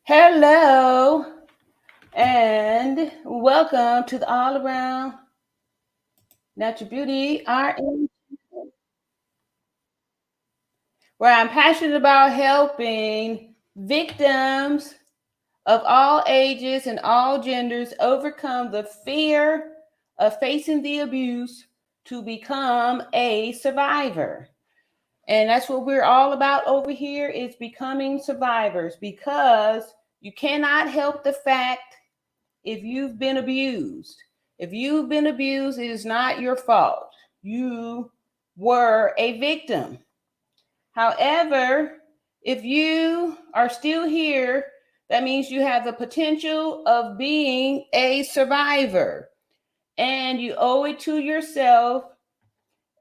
Hello and welcome to the All Around Natural Beauty RN, where I'm passionate about helping victims of all ages and all genders overcome the fear of facing the abuse to become a survivor. And that's what we're all about over here is becoming survivors because you cannot help the fact if you've been abused. If you've been abused, it is not your fault. You were a victim. However, if you are still here, that means you have the potential of being a survivor. And you owe it to yourself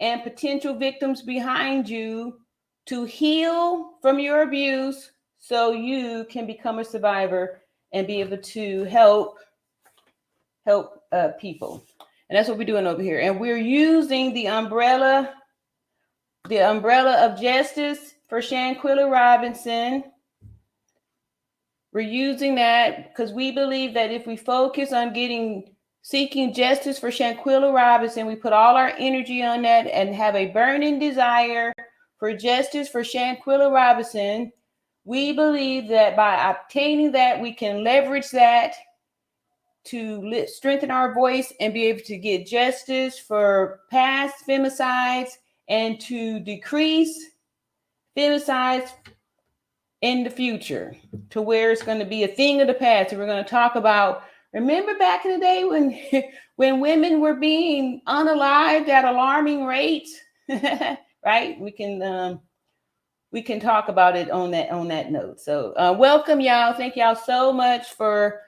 and potential victims behind you to heal from your abuse so you can become a survivor and be able to help people. And that's what we're doing over here. And we're using the umbrella of justice for Shanquella Robinson. We're using that because we believe that if we focus on seeking justice for Shanquella Robinson, we put all our energy on that and have a burning desire for justice for Shanquella Robinson. We believe that by obtaining that, we can leverage that to strengthen our voice and be able to get justice for past femicides and to decrease femicides in the future to where it's going to be a thing of the past. And we're going to talk about, remember back in the day when when women were being unalived at alarming rates, right? We can talk about it on that note. So welcome y'all. Thank y'all so much for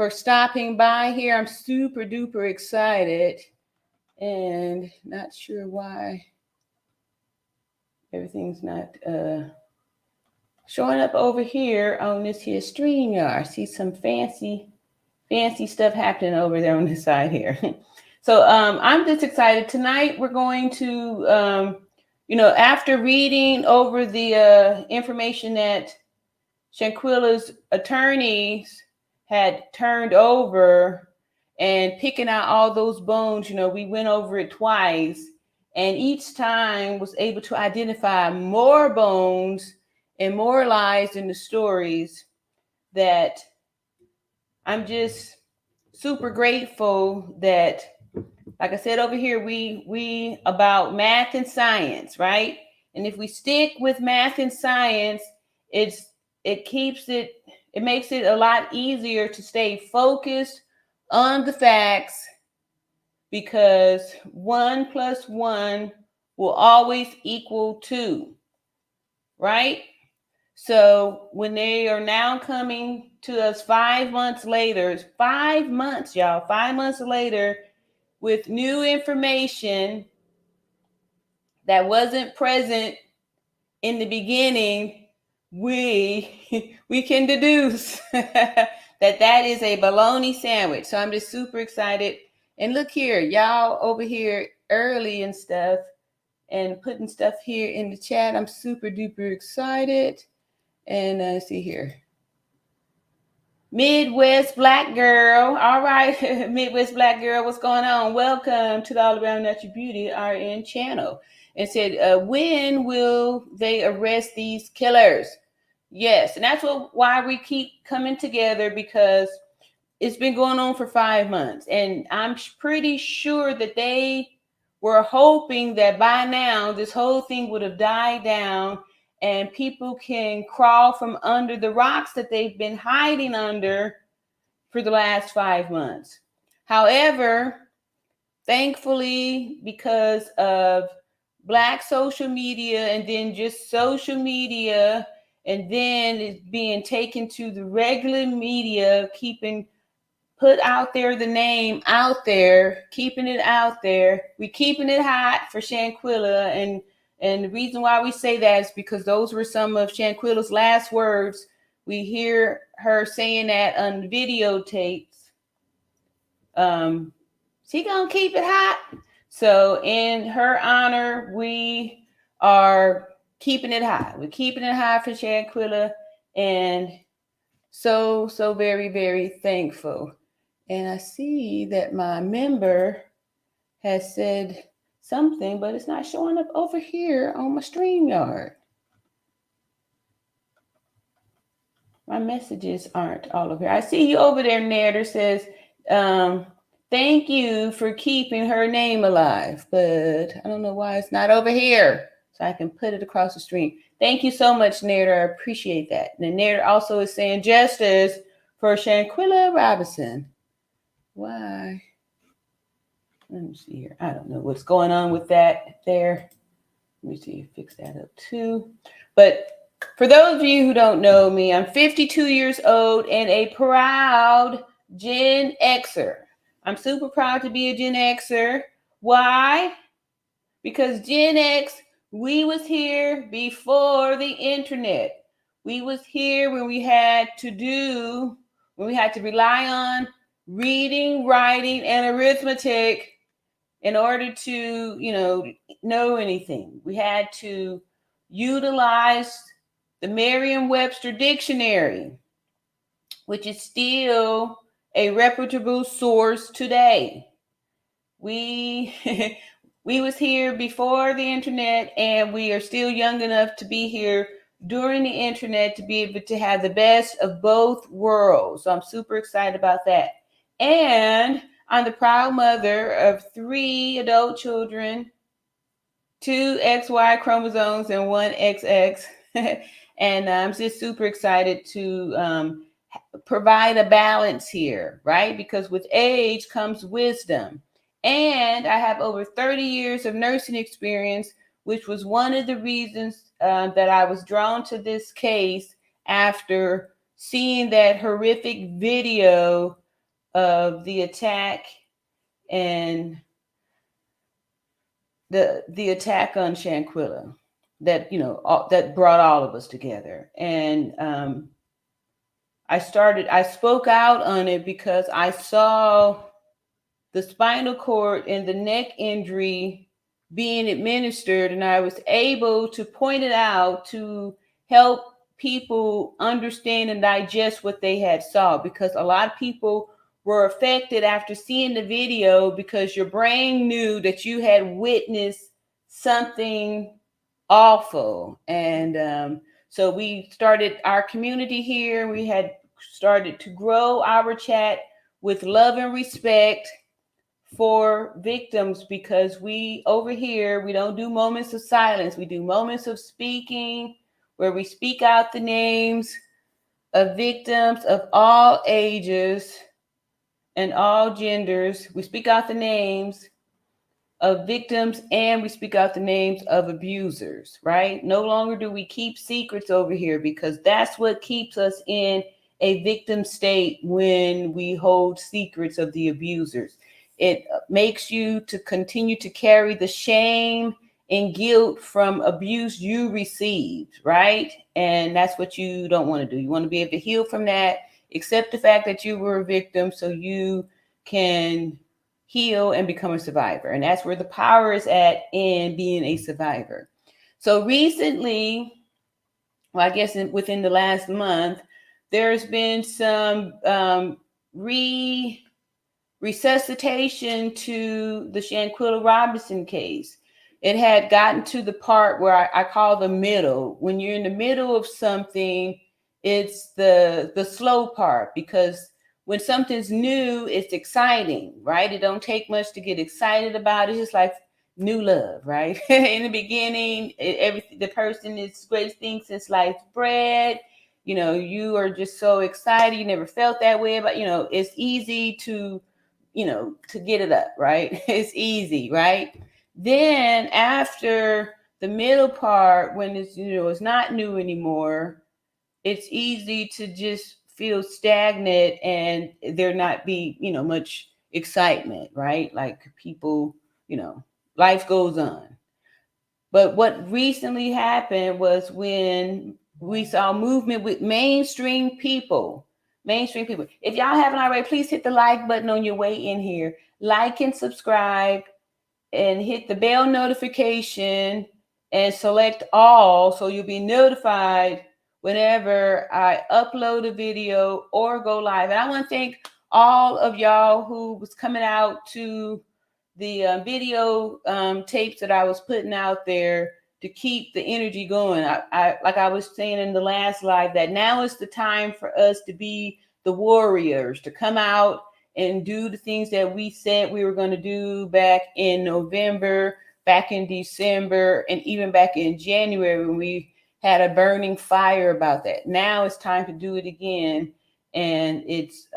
stopping by here. I'm super duper excited and not sure why everything's not showing up over here on this here StreamYard. I see some fancy stuff happening over there on this side here. So I'm just excited. Tonight we're going to after reading over the information that Shanquella's attorneys had turned over and picking out all those bones, we went over it twice and each time was able to identify more bones and more lies in the stories that I'm just super grateful that, like I said over here, we about math and science, right? And if we stick with math and science, it makes it a lot easier to stay focused on the facts because 1 + 1 will always equal 2, right? So when they are now coming to us 5 months later, 5 months, y'all, 5 months later, with new information that wasn't present in the beginning, we can deduce that is a bologna sandwich. So I'm just super excited. And look here, y'all over here early and stuff and putting stuff here in the chat. I'm super duper excited. And let's see here. Midwest Black Girl. All right, Midwest Black Girl, what's going on? Welcome to the All Around Natural Beauty RN channel. And said, when will they arrest these killers? Yes, and that's why we keep coming together, because it's been going on for 5 months. And I'm pretty sure that they were hoping that by now this whole thing would have died down and people can crawl from under the rocks that they've been hiding under for the last 5 months. However, thankfully, because of Black social media and then just social media, and then it's being taken to the regular media, put out there the name out there, keeping it out there. We're keeping it hot for Shanquella. And the reason why we say that is because those were some of Shanquella's last words. We hear her saying that on the videotapes. She gonna keep it hot. So in her honor, we are keeping it hot. We're keeping it hot for Shanquella. And so very, very thankful. And I see that my member has said something, but it's not showing up over here on my StreamYard. My messages aren't all over here. I see you over there, Nader says, um, thank you for keeping her name alive, but I don't know why it's not over here. So I can put it across the stream. Thank you so much, Nader. I appreciate that. And Nader also is saying justice for Shanquella Robinson. Why? Let me see here. I don't know what's going on with that there. Let me see, fix that up too. But for those of you who don't know me, I'm 52 years old and a proud Gen Xer. I'm super proud to be a Gen Xer. Why? Because Gen X, we was here before the internet. We was here when we had to rely on reading, writing, and arithmetic in order to, know anything. We had to utilize the Merriam-Webster dictionary, which is still a reputable source today. We we was here before the internet, and we are still young enough to be here during the internet to be able to have the best of both worlds. So I'm super excited about that. And I'm the proud mother of 3 adult children, 2 XY chromosomes and 1 XX. And I'm just super excited to provide a balance here, right? Because with age comes wisdom. And I have over 30 years of nursing experience, which was one of the reasons that I was drawn to this case after seeing that horrific video of the attack and the attack on Shanquella that that brought all of us together. And I spoke out on it because I saw the spinal cord and the neck injury being administered, and I was able to point it out to help people understand and digest what they had saw, because a lot of people were affected after seeing the video because your brain knew that you had witnessed something awful. And so we started our community here. We had started to grow our chat with love and respect for victims, because we over here, we don't do moments of silence. We do moments of speaking, where we speak out the names of victims of all ages and all genders. We speak out the names of victims, and we speak out the names of abusers, right? No longer do we keep secrets over here, because that's what keeps us in a victim state when we hold secrets of the abusers. It makes you to continue to carry the shame and guilt from abuse you received, right? And that's what you don't want to do. You want to be able to heal from that, accept the fact that you were a victim, so you can heal and become a survivor. And that's where the power is at in being a survivor. So recently, well, I guess within the last month, there's been some resuscitation to the Shanquella Robinson case. It had gotten to the part where I call the middle. When you're in the middle of something, it's the slow part, because when something's new, it's exciting, right? It don't take much to get excited about it. It's like new love, right? In the beginning, the person is greatest thing since sliced bread. You are just so excited. You never felt that way, but it's easy to get it up, right? It's easy, right? Then after the middle part, when it's not new anymore, it's easy to just feel stagnant and there not be, much excitement, right? Like people, life goes on. But what recently happened was when we saw movement with mainstream people. If y'all haven't already, please hit the like button on your way in here. Like and subscribe and hit the bell notification and select all, so you'll be notified whenever I upload a video or go live. And I want to thank all of y'all who was coming out to the video tapes that I was putting out there to keep the energy going. I like I was saying in the last live, that now is the time for us to be the warriors, to come out and do the things that we said we were going to do back in November, back in December, and even back in January when we had a burning fire about that. Now it's time to do it again, and it's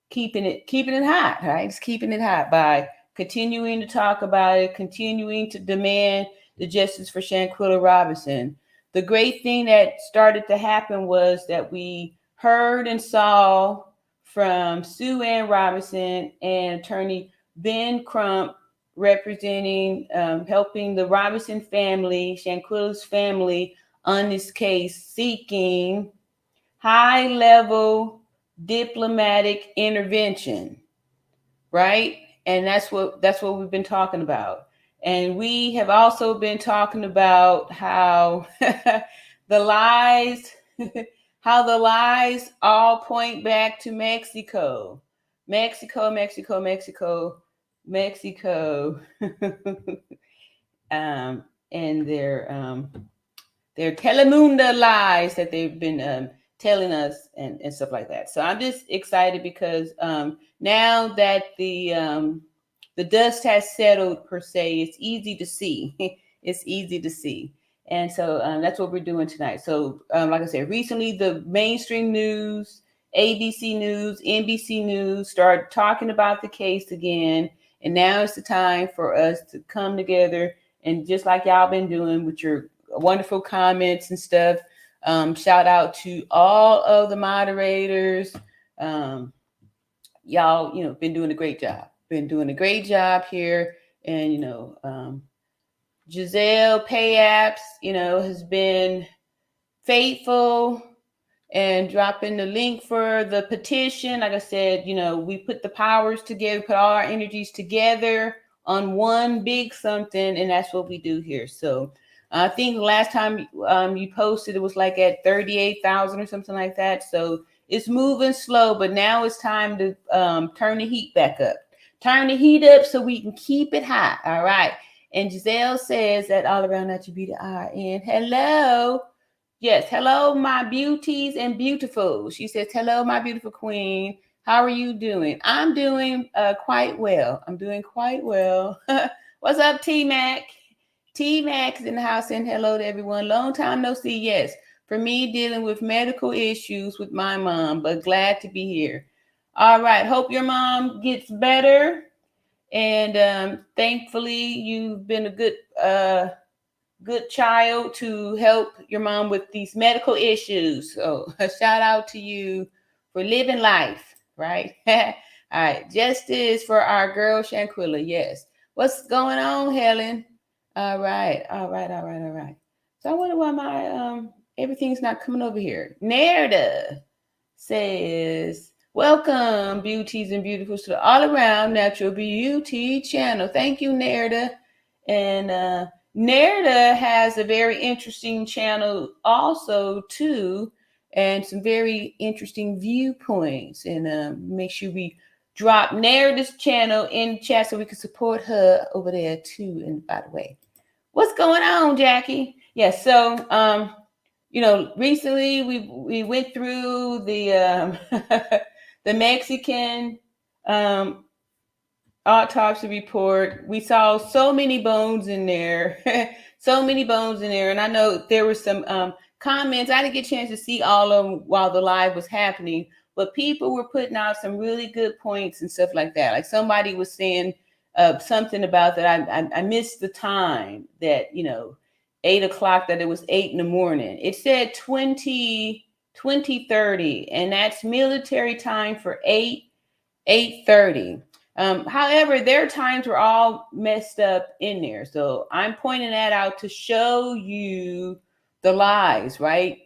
keeping it hot, right? It's keeping it hot by continuing to talk about it, continuing to demand the justice for Shanquella Robinson. The great thing that started to happen was that we heard and saw from Sue Ann Robinson and attorney Ben Crump, representing, helping the Robinson family, Shanquella's family, on this case, seeking high level diplomatic intervention, right? And that's what we've been talking about. And we have also been talking about how the lies how the lies all point back to Mexico. Mexico, Mexico, Mexico, Mexico. And their Telemunda lies that they've been telling us and stuff like that. So I'm just excited because now that the dust has settled, per se, it's easy to see. It's easy to see. And so that's what we're doing tonight. So like I said, recently the mainstream news, ABC News, NBC News started talking about the case again. And now it's the time for us to come together and just like y'all been doing with your wonderful comments and stuff. Shout out to all of the moderators. Y'all, been doing a great job. Been doing a great job here. And, Giselle Payapps, has been faithful and dropping the link for the petition. Like I said, we put the powers together, put all our energies together on one big something, and that's what we do here. So I think the last time you posted, it was like at 38,000 or something like that. So it's moving slow, but now it's time to turn the heat back up. Turn the heat up so we can keep it hot. All right. And Giselle says that all around that you be the RN. Hello. Yes. Hello, my beauties and beautiful. She says, hello, my beautiful queen. How are you doing? I'm doing quite well. I'm doing quite well. What's up, T-Mac? T-Mac is in the house saying hello to everyone. Long time no see. Yes. For me, dealing with medical issues with my mom, but glad to be here. All right. Hope your mom gets better. And thankfully, you've been a good child to help your mom with these medical issues. So a shout out to you for living life, right? All right. Justice for our girl Shanquella. Yes. What's going on, Helen? All right. So I wonder why my everything's not coming over here. Nerda says, welcome, beauties and beautifuls, to the All Around Natural Beauty channel. Thank you, Nerda. And Nerda has a very interesting channel also, too, and some very interesting viewpoints. And make sure we drop Nerda's channel in chat so we can support her over there, too. And by the way, what's going on, Jackie? Yes, so recently we went through the the Mexican autopsy report. We saw so many bones in there, and I know there were some comments. I didn't get a chance to see all of them while the live was happening, but people were putting out some really good points and stuff like that. Like somebody was saying something about that. I missed the time that 8 o'clock, that it was 8 in the morning. It said 20:30, and that's military time for 8:30. However, their times were all messed up in there. So I'm pointing that out to show you the lies, right?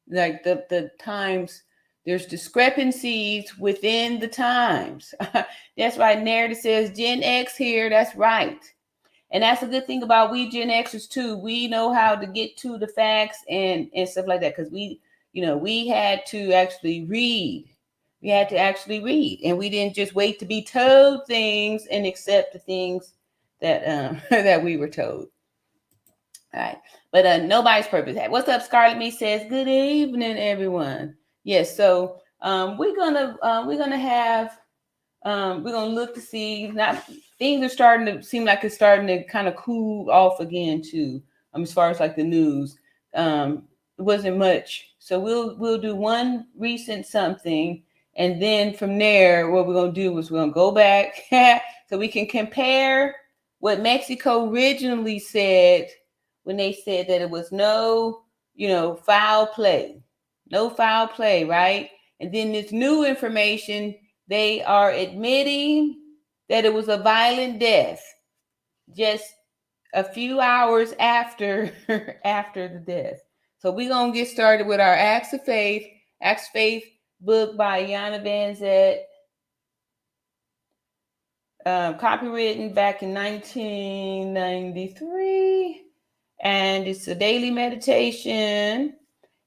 Like the times, there's discrepancies within the times. That's why narrative says Gen X here. That's right. And that's a good thing about we Gen Xers too. We know how to get to the facts and stuff like that, because we had to actually read. We had to actually read, and we didn't just wait to be told things and accept the things that that we were told. All right, but nobody's purpose. What's up, Scarlett? Me says good evening, everyone. Yes, so we're gonna have we're gonna look to see, not things are starting to seem like it's starting to kind of cool off again too. As far as like the news, it wasn't much. So we'll do one recent something, and then from there, what we're gonna do is we're gonna go back so we can compare what Mexico originally said when they said that it was no, foul play, no foul play, right? And then this new information, they are admitting that it was a violent death just a few hours after after the death. So we're gonna get started with our Acts of Faith book by Yana Van Zett, copywritten back in 1993, and it's a daily meditation.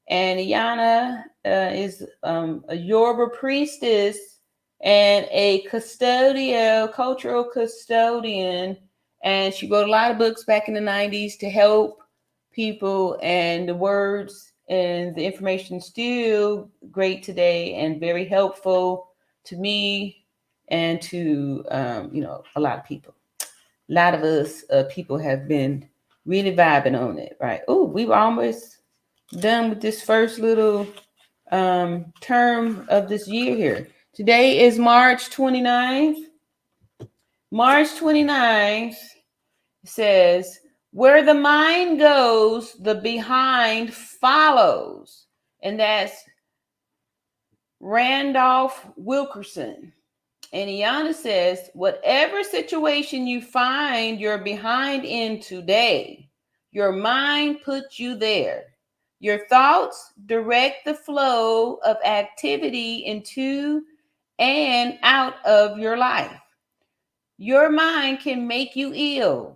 And Yana is a Yoruba priestess and a cultural custodian. And she wrote a lot of books back in the 90s to help people. And the words and the information still great today and very helpful to me and to, a lot of people. A lot of us people have been really vibing on it, right? Oh, we were almost done with this first little term of this year here. Today is March 29th. March 29th says, where the mind goes, the behind follows. And that's Randolph Wilkerson. And Iana says, whatever situation you find you're behind in today, your mind puts you there. Your thoughts direct the flow of activity into and out of your life. Your mind can make you ill.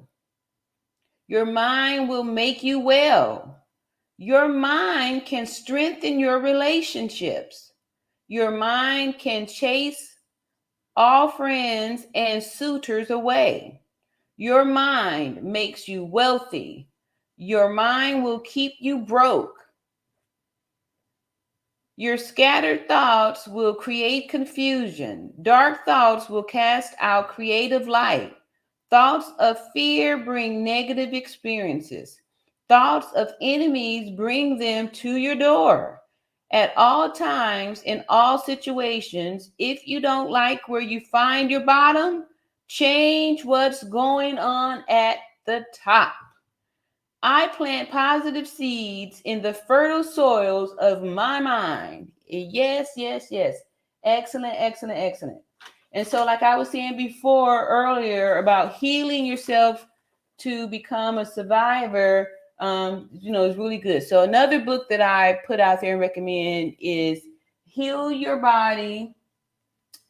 Your mind will make you well. Your mind can strengthen your relationships. Your mind can chase all friends and suitors away. Your mind makes you wealthy. Your mind will keep you broke. Your scattered thoughts will create confusion. Dark thoughts will cast out creative light. Thoughts of fear bring negative experiences. Thoughts of enemies bring them to your door. At all times, in all situations, if you don't like where you find your bottom, change what's going on at the top. I plant positive seeds in the fertile soils of my mind. Yes, yes, yes. Excellent, excellent, excellent. And so, like I was saying before earlier about healing yourself to become a survivor, is really good. So another book that I put out there and recommend is Heal Your Body.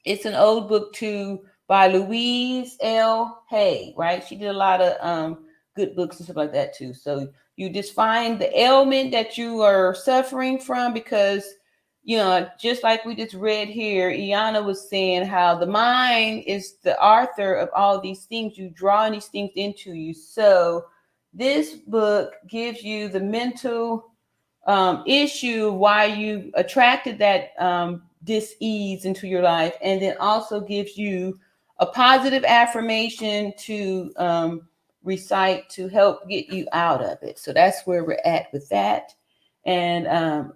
It's an old book too by Louise L. Hay, right? She did a lot of good books and stuff like that too. So you just find the ailment that you are suffering from, because just like we just read here, Iana was saying how the mind is the author of all these things. You draw these things into you. So this book gives you the mental issue why you attracted that dis-ease into your life, and then also gives you a positive affirmation to recite to help get you out of it. So that's where we're at with that. And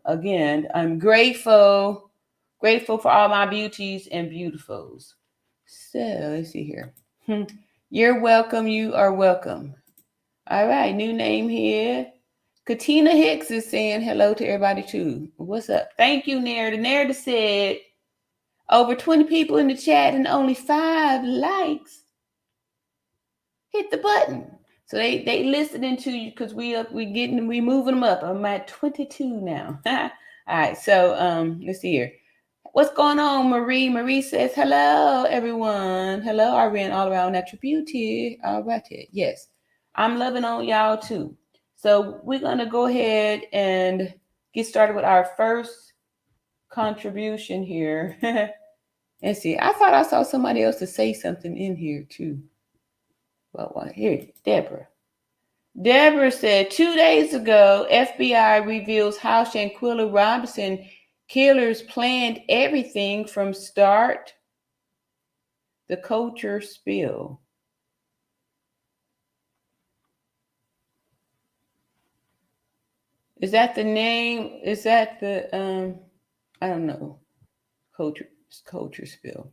again, I'm grateful for all my beauties and beautifuls. So let's see here. You're welcome. You are welcome. All right, new name here. Katina Hicks is saying hello to everybody too. What's up? Thank you, Nerida. Nerida said over 20 people in the chat and only 5 likes. Hit the button. So they listening to you, because we moving them up. I'm at 22 now. All right, so let's see here. What's going on, Marie? Marie says hello, everyone. Hello, I ran all around natural beauty. All right, yes. I'm loving on y'all too. So we're going to go ahead and get started with our first contribution here. And see, I thought I saw somebody else to say something in here too. Well, here, Deborah. Deborah said 2 days ago, FBI reveals how Shanquella Robinson killers planned everything from start. The culture spill. Is that the name? Is that the I don't know. Culture spill.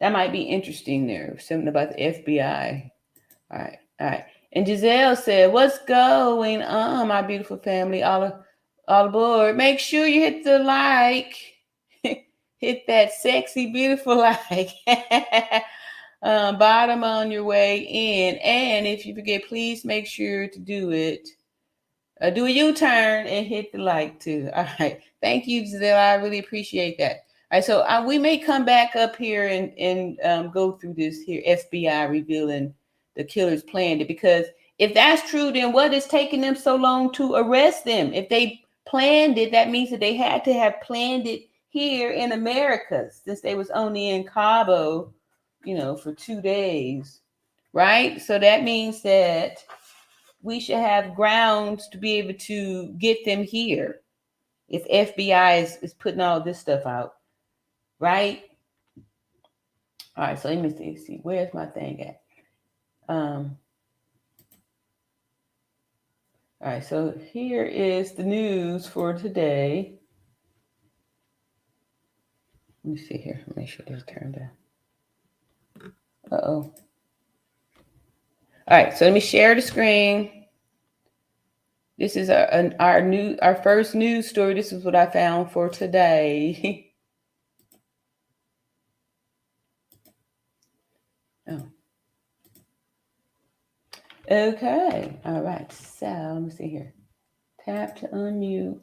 That might be interesting there. Something about the FBI. All right. And Giselle said, "What's going on, my beautiful family? All aboard. Make sure you hit the like. Hit that sexy, beautiful like. Bottom on your way in. And if you forget, please make sure to do it. Do a U-turn and hit the like too. All right. Thank you, Giselle. I really appreciate that. All right. So we may come back up here and go through this here FBI revealing the killers planned it, because if that's true, then what is taking them so long to arrest them? If they planned it, that means that they had to have planned it here in America, since they was only in Cabo, for 2 days, right? So that means that we should have grounds to be able to get them here if FBI is putting all this stuff out, right? All right, so let me see. Where's my thing at? All right, so here is the news for today. Let me see here. Make sure this turned down. Uh-oh. All right, so let me share the screen. This is our first news story. This is what I found for today. Oh. Okay. All right. So let me see here. Tap to unmute.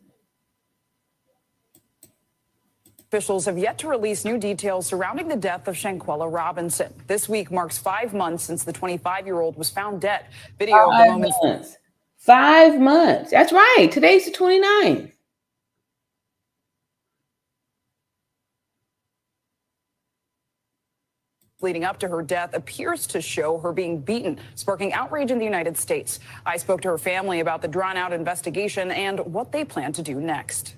Officials have yet to release new details surrounding the death of Shanquella Robinson. This week marks 5 months since the 25-year-old was found dead. Video of the moment. 5 months. That's right. Today's the 29th. Leading up to her death appears to show her being beaten, sparking outrage in the United States. I spoke to her family about the drawn-out investigation and what they plan to do next.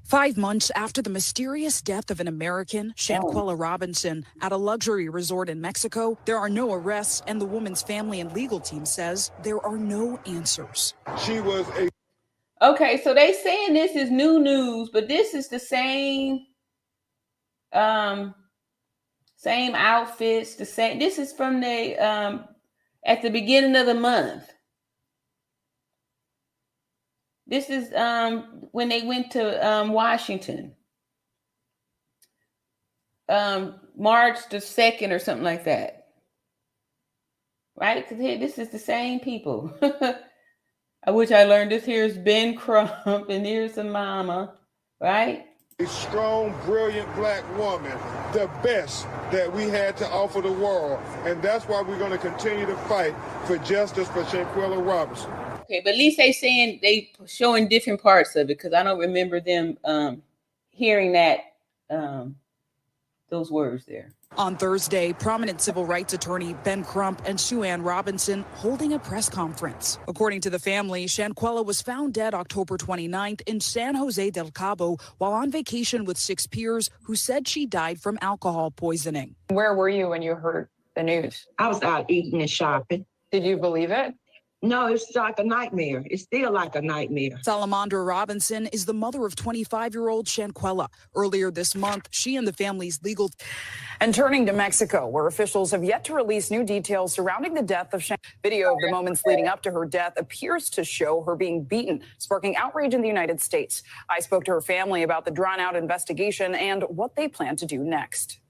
5 months after the mysterious death of an American, Shanquella Robinson, at a luxury resort in Mexico, there are no arrests, and the woman's family and legal team says there are no answers. She was a... Okay, so they saying this is new news, but this is the same same outfits, the same. This is from the at the beginning of the month. This is when they went to Washington, March the 2nd or something like that, right? Because here, this is the same people. I wish I learned this. Here's Ben Crump, and here's a mama, right? A strong, brilliant black woman, the best that we had to offer the world, and that's why we're going to continue to fight for justice for Shanquella Robinson. Okay, but at least they showing different parts of it, because I don't remember them hearing that those words there. On Thursday, prominent civil rights attorney Ben Crump and Sue Ann Robinson holding a press conference. According to the family, Shanquella was found dead October 29th in San Jose del Cabo while on vacation with 6 peers who said she died from alcohol poisoning. Where were you when you heard the news? I was out eating and shopping. Did you believe it? No, it's like a nightmare. It's still like a nightmare. Salamandra Robinson is the mother of 25-year-old Shanquella. Earlier this month, she and the family's legal... And turning to Mexico, where officials have yet to release new details surrounding the death of Shanquella. Video of the moments leading up to her death appears to show her being beaten, sparking outrage in the United States. I spoke to her family about the drawn-out investigation and what they plan to do next.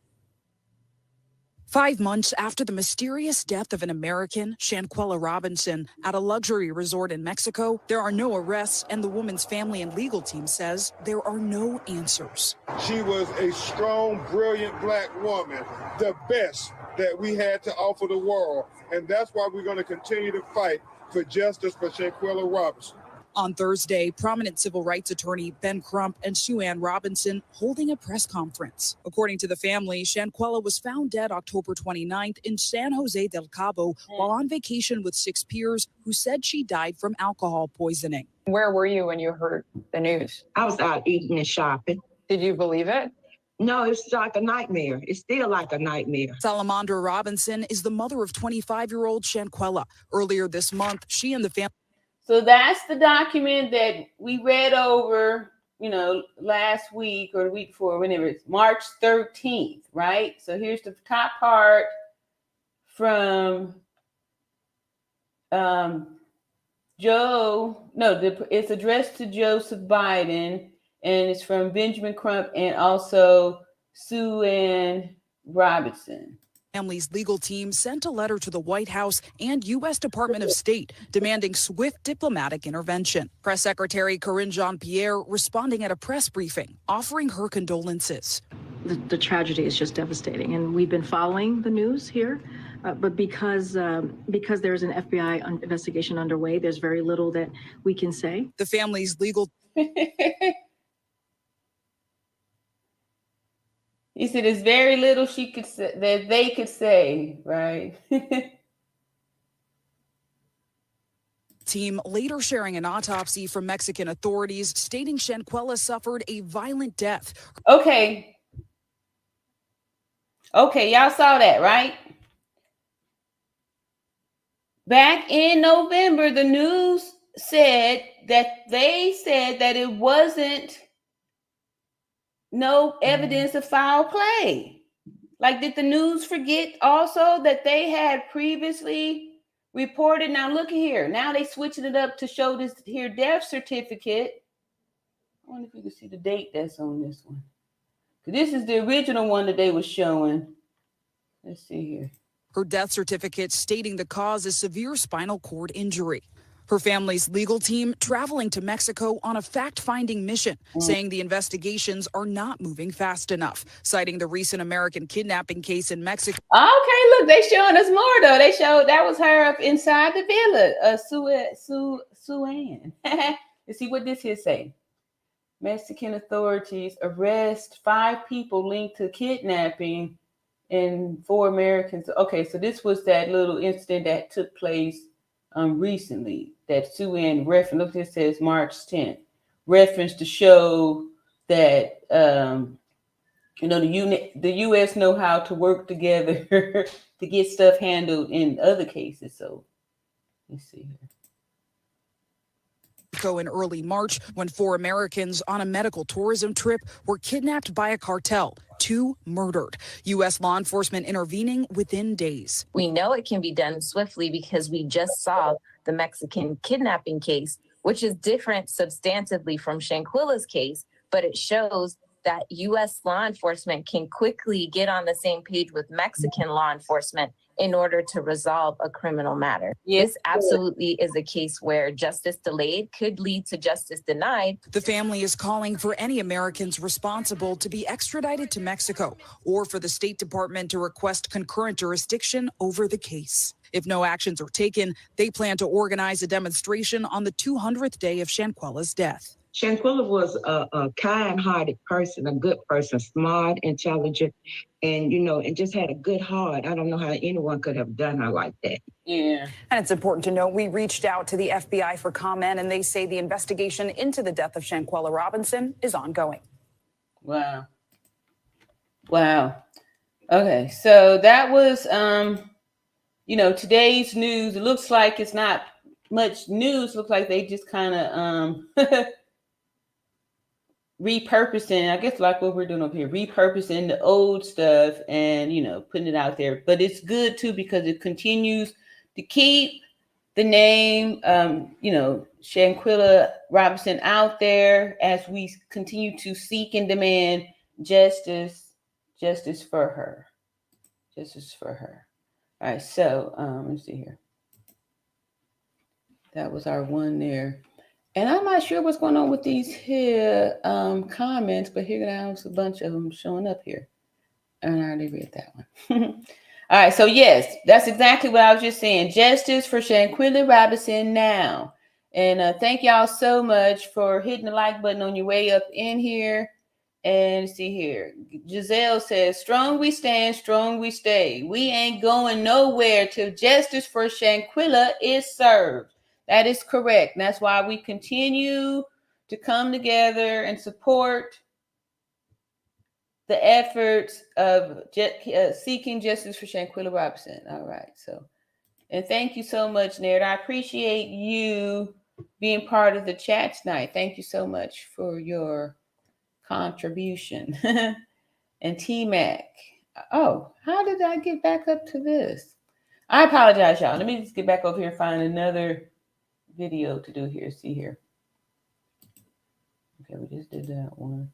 5 months after the mysterious death of an American, Shanquella Robinson, at a luxury resort in Mexico, there are no arrests, and the woman's family and legal team says there are no answers. She was a strong, brilliant black woman, the best that we had to offer the world. And that's why we're going to continue to fight for justice for Shanquella Robinson. On Thursday, prominent civil rights attorney Ben Crump and Sue Ann Robinson holding a press conference. According to the family, Shanquella was found dead October 29th in San Jose del Cabo while on vacation with 6 peers who said she died from alcohol poisoning. Where were you when you heard the news? I was out eating and shopping. Did you believe it? No, it's like a nightmare. It's still like a nightmare. Salamandra Robinson is the mother of 25-year-old Shanquella. Earlier this month, she and the family. So that's the document that we read over, last week or the week before, whenever it's March 13th, right? So here's the top part from it's addressed to Joseph Biden, and it's from Benjamin Crump and also Sue Ann Robinson. Family's legal team sent a letter to the White House and U.S. Department of State demanding swift diplomatic intervention. Press Secretary Karine Jean-Pierre responding at a press briefing, offering her condolences. The tragedy is just devastating, and we've been following the news here, but because there's an FBI investigation underway, there's very little that we can say. The family's legal He said there's very little she could say, that they could say, right? team later sharing an autopsy from Mexican authorities stating Shanquella suffered a violent death. Okay, y'all saw that, right? Back in November, the news said that it wasn't no evidence of foul play. Like, did the news forget also that they had previously reported? Now look here. Now they switching it up to show this here death certificate. I wonder if you can see the date that's on this one. This is the original one that they were showing. Let's see here. Her death certificate stating the cause is severe spinal cord injury. Her family's legal team traveling to Mexico on a fact-finding mission, saying the investigations are not moving fast enough, citing the recent American kidnapping case in Mexico. Okay, look, they showing us more though. They showed that was her up inside the villa, Sue Ann. Let's see what this here say. Mexican authorities arrest 5 people linked to kidnapping and 4 Americans. Okay, so this was that little incident that took place recently that Sue Ann referenced. Look, it says March 10th. Reference to show that the U.S. know how to work together to get stuff handled in other cases. So let's see here. In early March, when 4 Americans on a medical tourism trip were kidnapped by a cartel, 2 murdered. U.S. law enforcement intervening within days. We know it can be done swiftly because we just saw the Mexican kidnapping case, which is different substantively from Shanquella's case, but it shows that U.S. law enforcement can quickly get on the same page with Mexican law enforcement in order to resolve a criminal matter. Yes. This absolutely is a case where justice delayed could lead to justice denied. The family is calling for any Americans responsible to be extradited to Mexico or for the State Department to request concurrent jurisdiction over the case. If no actions are taken, they plan to organize a demonstration on the 200th day of Shanquella's death. Shanquella was a kind-hearted person, a good person, smart, intelligent, and, and just had a good heart. I don't know how anyone could have done her like that. Yeah. And it's important to note, we reached out to the FBI for comment, and they say the investigation into the death of Shanquella Robinson is ongoing. Wow. Okay, so that was, today's news. It looks like it's not much news. Looks like they just kind of repurposing, I guess, like what we're doing up here, repurposing the old stuff and, putting it out there. But it's good, too, because it continues to keep the name, Shanquella Robinson out there as we continue to seek and demand justice for her. Justice for her. All right, so let's see here. That was our one there. And I'm not sure what's going on with these here comments, but here now there's a bunch of them showing up here. And I already read that one. All right, so yes, that's exactly what I was just saying. Justice for Shanquella Robinson now. And thank y'all so much for hitting the like button on your way up in here. And see here, Giselle says, strong we stand, strong we stay. We ain't going nowhere till justice for Shanquella is served. That is correct. And that's why we continue to come together and support the efforts of seeking justice for Shanquella Robinson. All right. So, and thank you so much, Ned. I appreciate you being part of the chat tonight. Thank you so much for your contribution. And T-Mac. Oh, how did I get back up to this? I apologize, y'all. Let me just get back over here and find another video to do here. See here. Okay, we just did that one.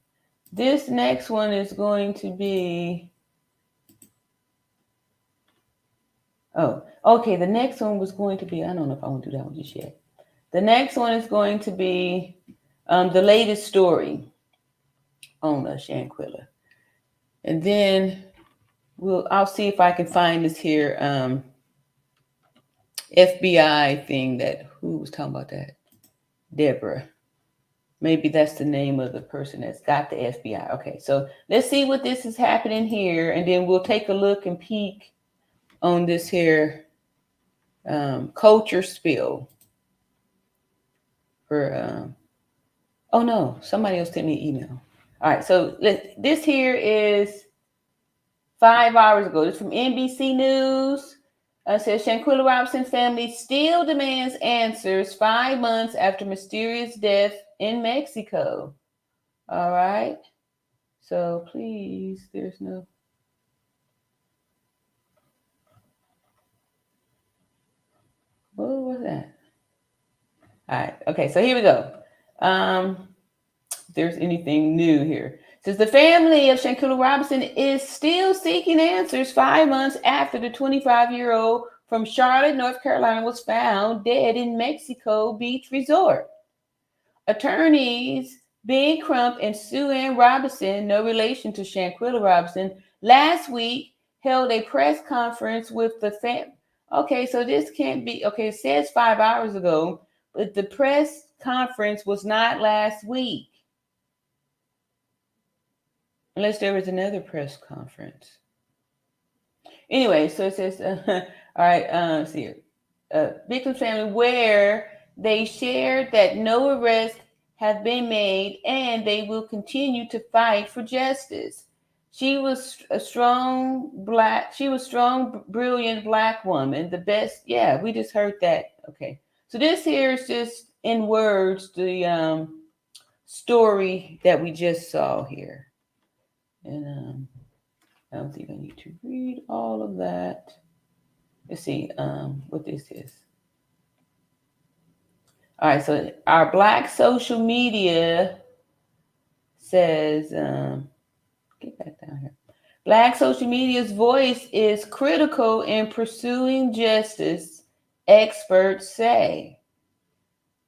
This next one is going to be... Oh, okay. The next one was going to be... I don't know if I want to do that one just yet. The next one is going to be the latest story on Shanquella. And then I'll see if I can find this here FBI thing that... Who was talking about that? Deborah. Maybe that's the name of the person that's got the FBI. Okay, so let's see what this is happening here, and then we'll take a look and peek on this here culture spill for oh no, somebody else sent me an email. All right, so this here is 5 hours ago. This is from NBC News. Says Shanquella Robinson family still demands answers 5 months after mysterious death in Mexico. All right. So please, there's no... What was that? All right. Okay, so here we go. If there's anything new here. It says the family of Shanquella Robinson is still seeking answers 5 months after the 25-year-old from Charlotte, North Carolina was found dead in Mexico Beach Resort. Attorneys Ben Crump and Sue Ann Robinson, no relation to Shanquella Robinson, last week held a press conference with the family. Okay, so this can't be... Okay, it says 5 hours ago, but the press conference was not last week. Unless there was another press conference. Anyway, so it says, all right, see here. Victim's family, where they shared that no arrests have been made and they will continue to fight for justice. She was strong, brilliant Black woman, the best. Yeah, we just heard that. Okay. So this here is just in words, the story that we just saw here. And I don't think I need to read all of that. Let's see what this is. All right, so our Black social media says, get back down here. Black social media's voice is critical in pursuing justice, experts say.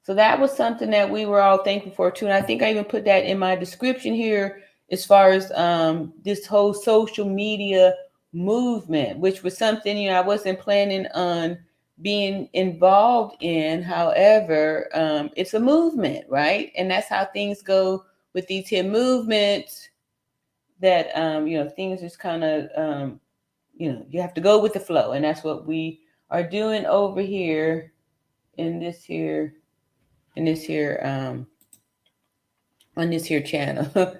So that was something that we were all thankful for too. And I think I even put that in my description here as far as this whole social media movement, which was something, I wasn't planning on being involved in. However, it's a movement, right? And that's how things go with these here movements, that, things just kind of, you have to go with the flow. And that's what we are doing over here in this here, on this here channel.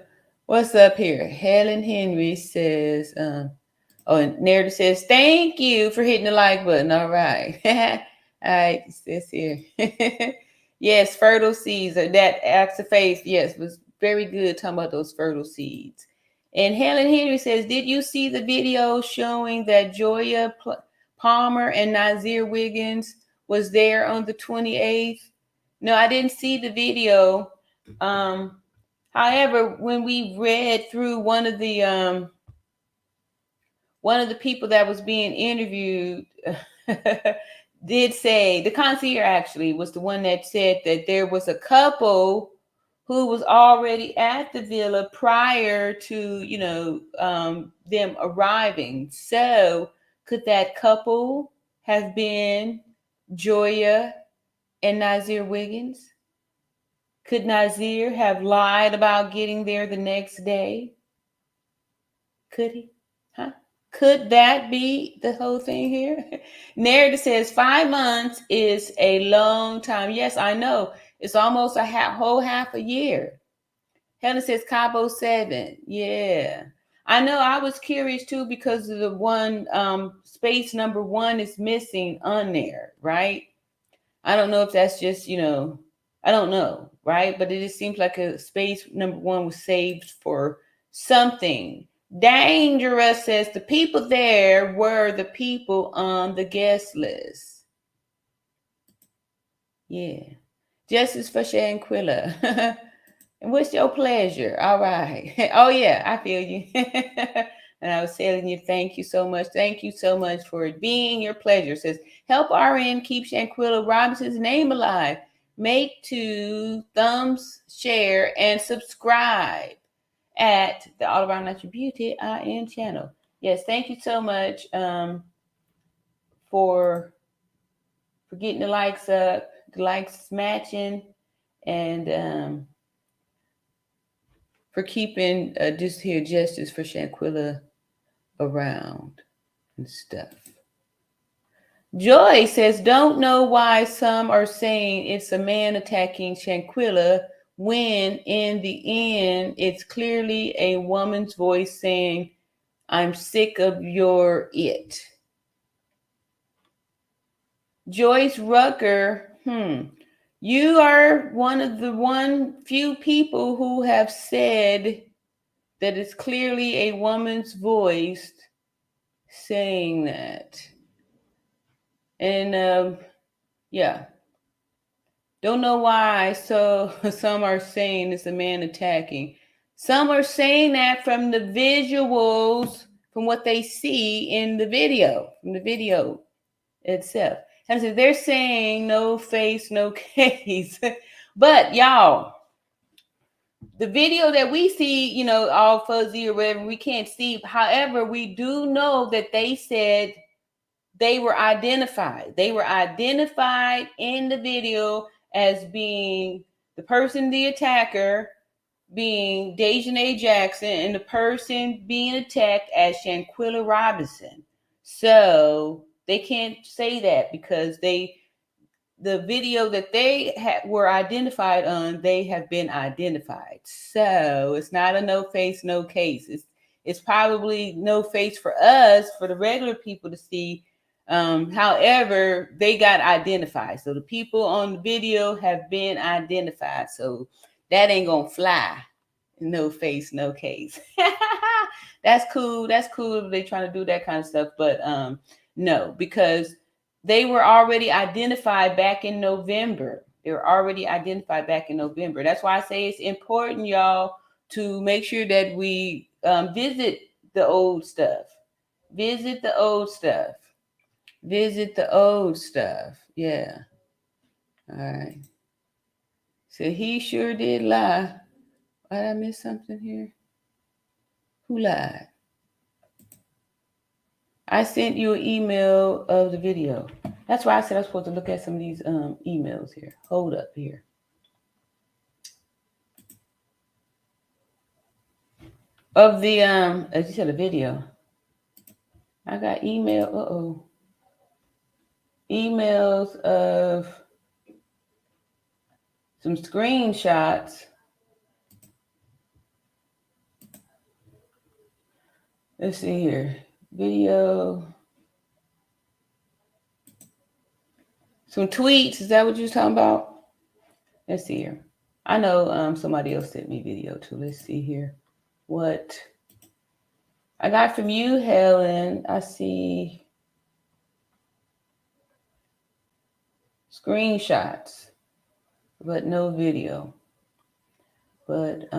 What's up here? Helen Henry says, and Narrative says, thank you for hitting the like button. All right. All right, this here. Yes, fertile seeds. That acts of faith, yes, was very good talking about those fertile seeds. And Helen Henry says, did you see the video showing that Joya Palmer and Nazir Wiggins was there on the 28th? No, I didn't see the video. However, when we read through one of the people that was being interviewed, did say, the concierge actually was the one that said that there was a couple who was already at the villa prior to, them arriving. So Could that couple have been Joya and Nazir Wiggins? Could Nazir have lied about getting there the next day? Could he? Huh? Could that be the whole thing here? Narrative says 5 months is a long time. Yes, I know. It's almost a whole half a year. Helen says Cabo 7. Yeah. I know. I was curious too because of the one space number 1 is missing on there, right? I don't know if that's just, I don't know, right? But it just seems like a space number 1 was saved for something. Dangerous says the people there were the people on the guest list. Yeah. Justice for Shanquella. And what's your pleasure? All right. Oh, yeah, I feel you. And I was telling you, thank you so much. Thank you so much for it being your pleasure. It says, help RN keep Shanquella Robinson's name alive. Make 2 thumbs, share, and subscribe at the All Around Natural Beauty RN channel. Yes, thank you so much for getting the likes up, the likes matching, and for keeping just here justice for Shanquella around and stuff. Joy says, don't know why some are saying it's a man attacking Shanquella when in the end it's clearly a woman's voice saying, I'm sick of your it. Joyce Rucker, you are one of the few people who have said that it's clearly a woman's voice saying that. And yeah, don't know why. So some are saying it's a man attacking. Some are saying that from the visuals, from what they see in the video, from the video itself. And so they're saying no face, no case. But y'all, the video that we see, all fuzzy or whatever, we can't see. However, we do know that they said they were identified. They were identified in the video as being the person, the attacker, being Dejanay Jackson, and the person being attacked as Shanquella Robinson. So they can't say that because the video that they were identified on, they have been identified. So it's not a no face, no case. It's probably no face for us, for the regular people to see. However, they got identified. So the people on the video have been identified. So that ain't gonna fly. No face, no case. That's cool. That's cool if they're trying to do that kind of stuff. But no, because they were already identified back in November. They were already identified back in November. That's why I say it's important, y'all, to make sure that we visit the old stuff. Visit the old stuff. Visit the old stuff. Yeah. All right. So he sure did lie. Did I miss something here? Who lied? I sent you an email of the video. That's why I said I was supposed to look at some of these emails here. Hold up here. Of the, as you said, a video. I got emails of some screenshots. Let's see here. Video. Some tweets. Is that what you're talking about? Let's see here. I know somebody else sent me video too. Let's see here. What I got from you, Helen. I see screenshots, but no video. But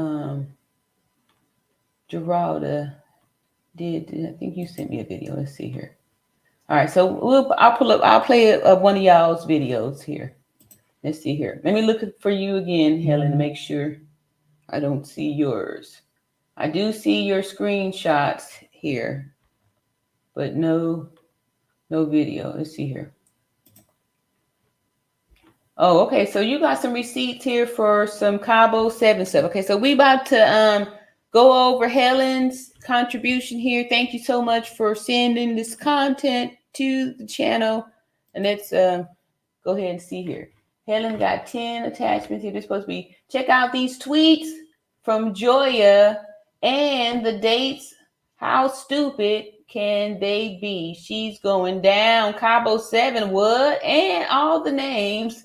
Geralda did. I think you sent me a video. Let's see here. All right, so I'll play one of y'all's videos here. Let's see here. Let me look for you again, Helen, to make sure I don't see yours. I do see your screenshots here, but no No video. Let's see here. Oh, okay. So you got some receipts here for some Cabo 7 stuff. Okay, so we about to go over Helen's contribution here. Thank you so much for sending this content to the channel. And let's go ahead and see here. Helen got 10 attachments here. They're supposed to be. Check out these tweets from Joya and the dates. How stupid can they be? She's going down. Cabo 7, what? And all the names.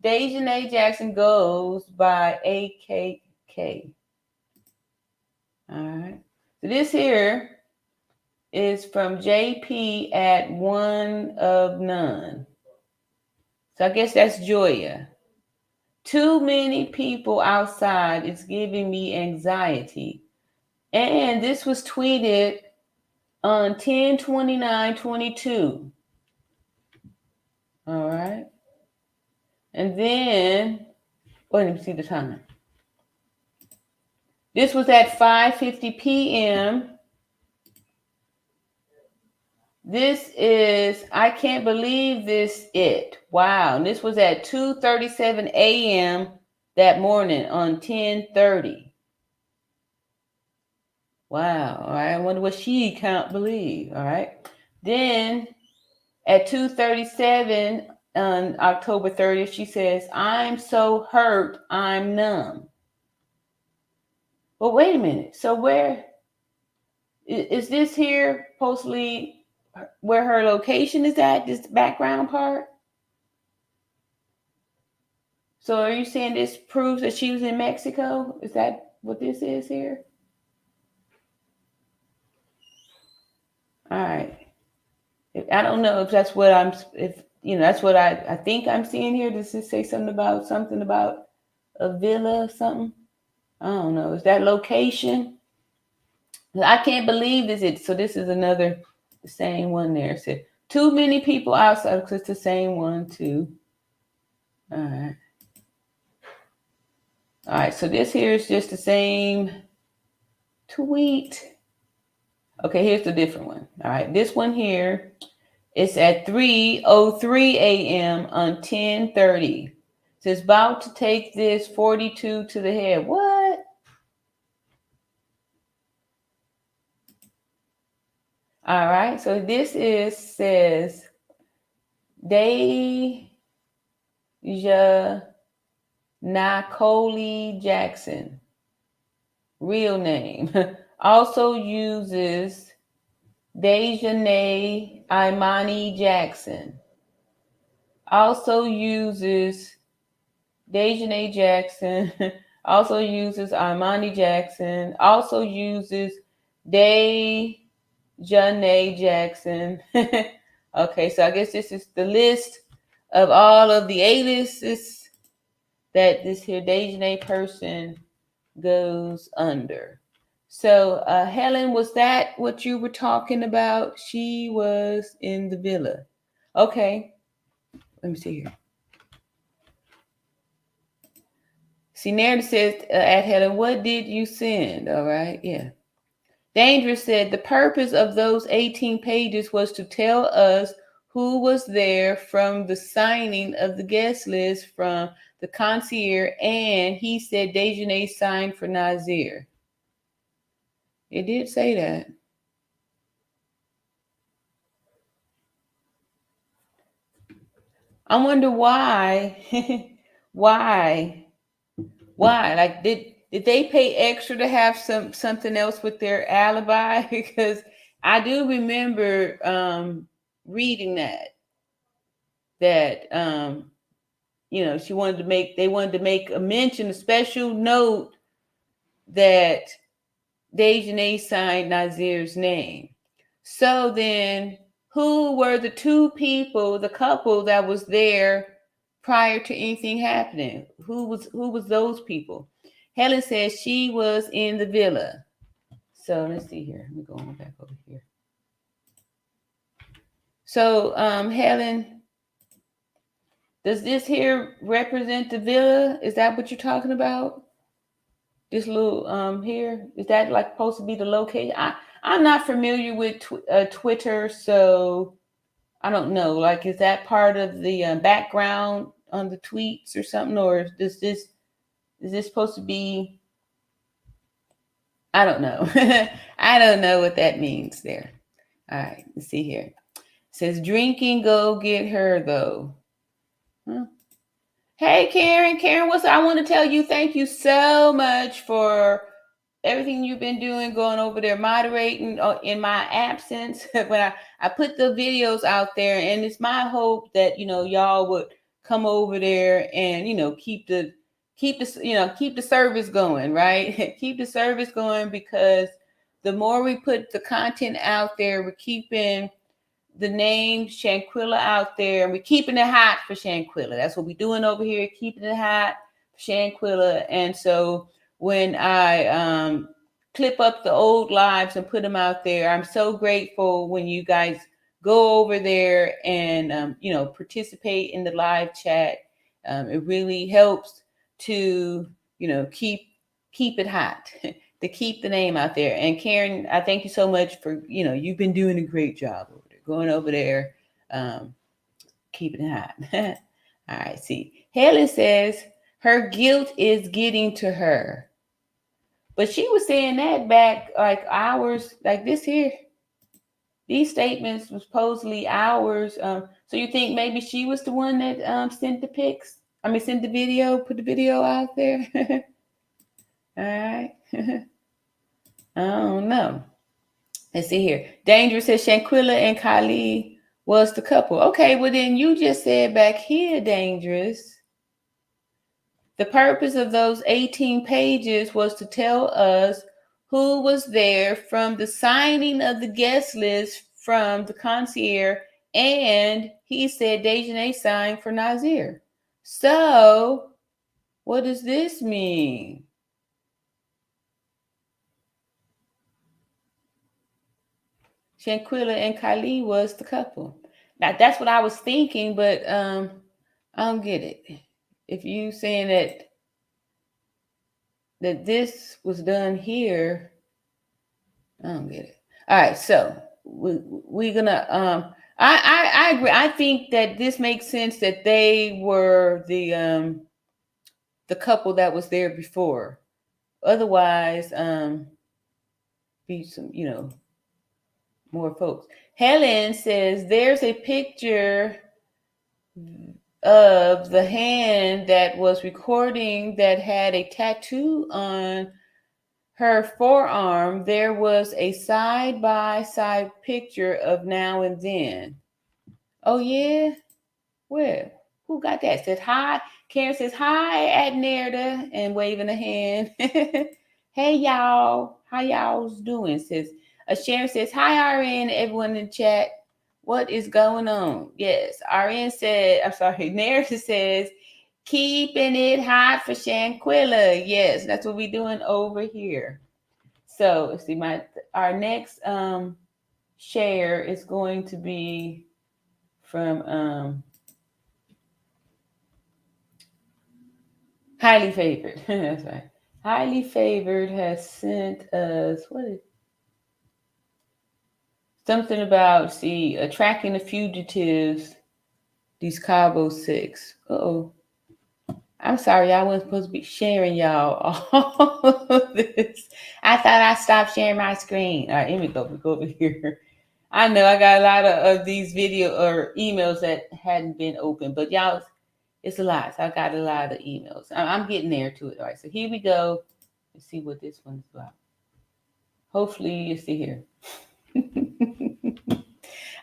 Dejanay Jackson goes by AKK. All right. So this here is from JP at One of None. So I guess that's Joya. Too many people outside is giving me anxiety. And this was tweeted on 10/29/22. All right. And then, let me see the time. This was at 5:50 p.m. This is, I can't believe this it. Wow. And this was at 2:37 a.m. that morning on 10:30. Wow. All right. I wonder what she can't believe. All right. Then at 2:37 on October 30th, she says, I'm so hurt, I'm numb. But wait a minute. So where is this here supposedly where her location is at, this background part? So are you saying this proves that she was in Mexico? Is that what this is here? All right. I don't know if that's what that's what I think I'm seeing here. Does this say something about a villa or something? I don't know. Is that location? I can't believe this. So this is another, the same one there. It said, too many people outside, because it's the same one too. All right. All right, so this here is just the same tweet. Okay, here's the different one. All right, this one here is at 3:03 a.m. on 10:30. So it's about to take this 42 to the head. What? All right, so this says Deja Nicole Jackson, real name. Also uses Dejanay Imani Jackson. Also uses Dejanay Jackson. Also uses Imani Jackson. Also uses Dejanay Jackson. Okay, so I guess this is the list of all of the aliases that this here Dejanay person goes under. So Helen, was that what you were talking about? She was in the villa. Okay. Let me see here. See, Narrative says at Helen, what did you send? All right. Yeah. Dangerous said the purpose of those 18 pages was to tell us who was there from the signing of the guest list from the concierge, and he said Dejanay signed for Nazir. It did say that. I wonder why. Why? Like, did they pay extra to have something else with their alibi? Because I do remember reading that they wanted to make a mention, a special note that Dejanay signed Nazir's name. So then, who were the two people, the couple that was there prior to anything happening? Who was those people? Helen says she was in the villa. So let's see here. Let me go on back over here. So Helen, does this here represent the villa? Is that what you're talking about? This little here, is that like supposed to be the location? I'm not familiar with Twitter, so I don't know. Like, is that part of the background on the tweets or something, or is this supposed to be? I don't know. I don't know what that means there. All right, let's see here. It says drinking, go get her though. Huh? Hey, Karen. Karen, I want to tell you thank you so much for everything you've been doing, going over there, moderating in my absence. When I put the videos out there, and it's my hope that, y'all would come over there and, keep the service going, right? Keep the service going, because the more we put the content out there, we're keeping the name Shanquella out there, and we're keeping it hot for Shanquella. That's what we're doing over here, keeping it hot for Shanquella. And so when I clip up the old lives and put them out there, I'm so grateful when you guys go over there and participate in the live chat. It really helps to keep it hot. To keep the name out there. And Karen, I thank you so much for, you've been doing a great job over there, going over there, keeping it hot. All right, see. Helen says her guilt is getting to her. But she was saying that back like hours, like this here. These statements were supposedly hours. So you think maybe she was the one that sent the pics? Sent the video, put the video out there? All right. I don't know. Let's see here. Dangerous says Shanquella and Kylie was the couple. Okay, well then you just said back here, Dangerous. The purpose of those 18 pages was to tell us who was there from the signing of the guest list from the concierge, and he said Dejanay signed for Nazir. So, what does this mean? Shanquella and Kylie was the couple. Now that's what I was thinking, but I don't get it. If you saying that this was done here, I don't get it. All right, so we're gonna I agree. I think that this makes sense that they were the couple that was there before. Otherwise, be some more folks. Helen says there's a picture of the hand that was recording that had a tattoo on her forearm. There was a side-by-side picture of now and then. Oh, yeah? Where? Who got that? Says hi. Karen says hi at Nerda and waving a hand. Hey, y'all. How y'all's doing? Says Sharon says, hi, RN, everyone in the chat. What is going on? Yes, RN said, I'm sorry, Nerda says, keeping it hot for Shanquella. Yes, that's what we're doing over here. So, let's see, our next share is going to be from Highly Favored. That's right. Highly Favored has sent us, something about, tracking the fugitives, these Cabo 6. Uh-oh. I'm sorry, I wasn't supposed to be sharing y'all all of this. I thought I stopped sharing my screen. All right, here we go. We go over here. I know I got a lot of these video or emails that hadn't been open, but y'all, it's a lot. So I got a lot of emails. I'm getting there to it. All right, so here we go. Let's see what this one's about. Hopefully you see here.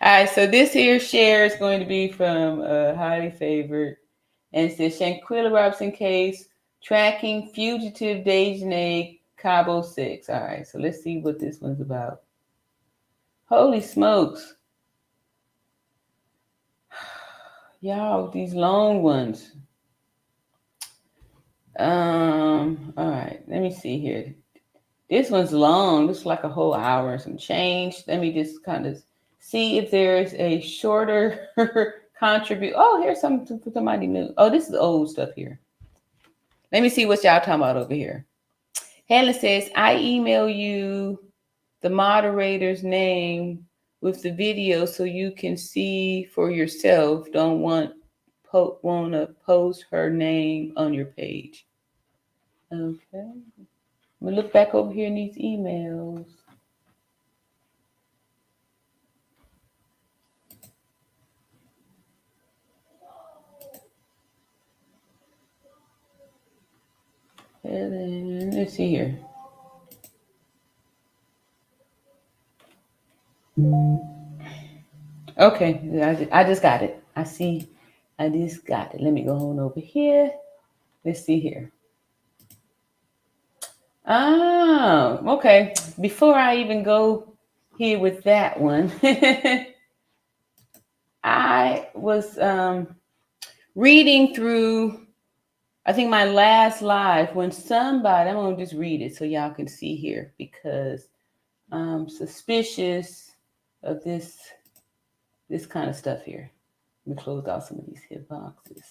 All right, so this here share is going to be from Highly Favored. And it says Shanquella Robinson case, tracking fugitive Dejanay Cabo 6. All right, so let's see what this one's about. Holy smokes. Y'all, these long ones. All right, let me see here. This one's long. Looks like a whole hour and some change. Let me just kind of see if there's a shorter contribute. Oh, here's something for somebody new. Oh, this is old stuff here. Let me see what y'all talking about over here. Helen says, I email you the moderator's name with the video so you can see for yourself. Don't want to post her name on your page. Okay. I'm gonna look back over here in these emails. And then, let's see here. Okay, I just got it. I see. I just got it. Let me go on over here. Let's see here. Oh, okay. Before I even go here with that one, I was reading through, I think my last live when somebody, I'm going to just read it so y'all can see here because I'm suspicious of this kind of stuff here. Let me close out some of these hit boxes.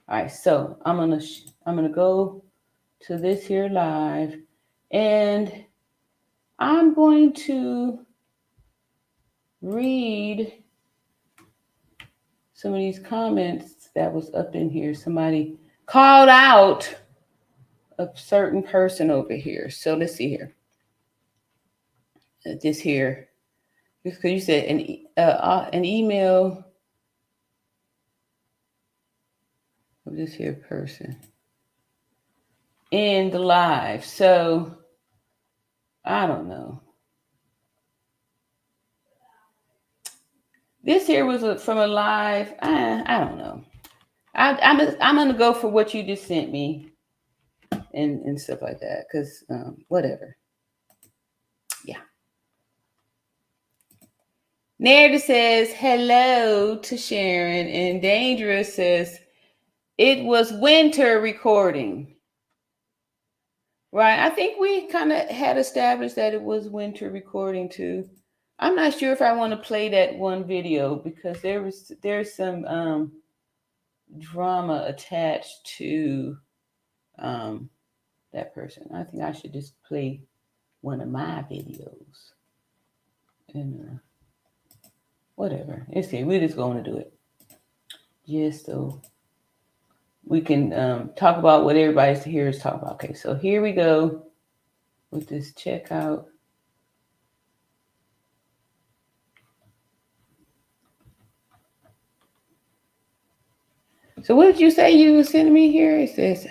All right, so I'm gonna go to this here live, and I'm going to read some of these comments that was up in here. Somebody called out a certain person over here. So let's see here. This here, because you said an email of this here person in the live. So I don't know. This here was from a live. I don't know. I'm gonna go for what you just sent me and stuff like that because whatever. Yeah. Narrative says hello to Sharon, and Dangerous says it was winter recording. Right. I think we kind of had established that it was winter recording too. I'm not sure if I want to play that one video because there's some drama attached to that person. I think I should just play one of my videos and whatever. Let's see. We're just going to do it just so we can talk about what everybody's here is talking about. Okay, so here we go with this checkout. So what did you say you were sending me here? It says,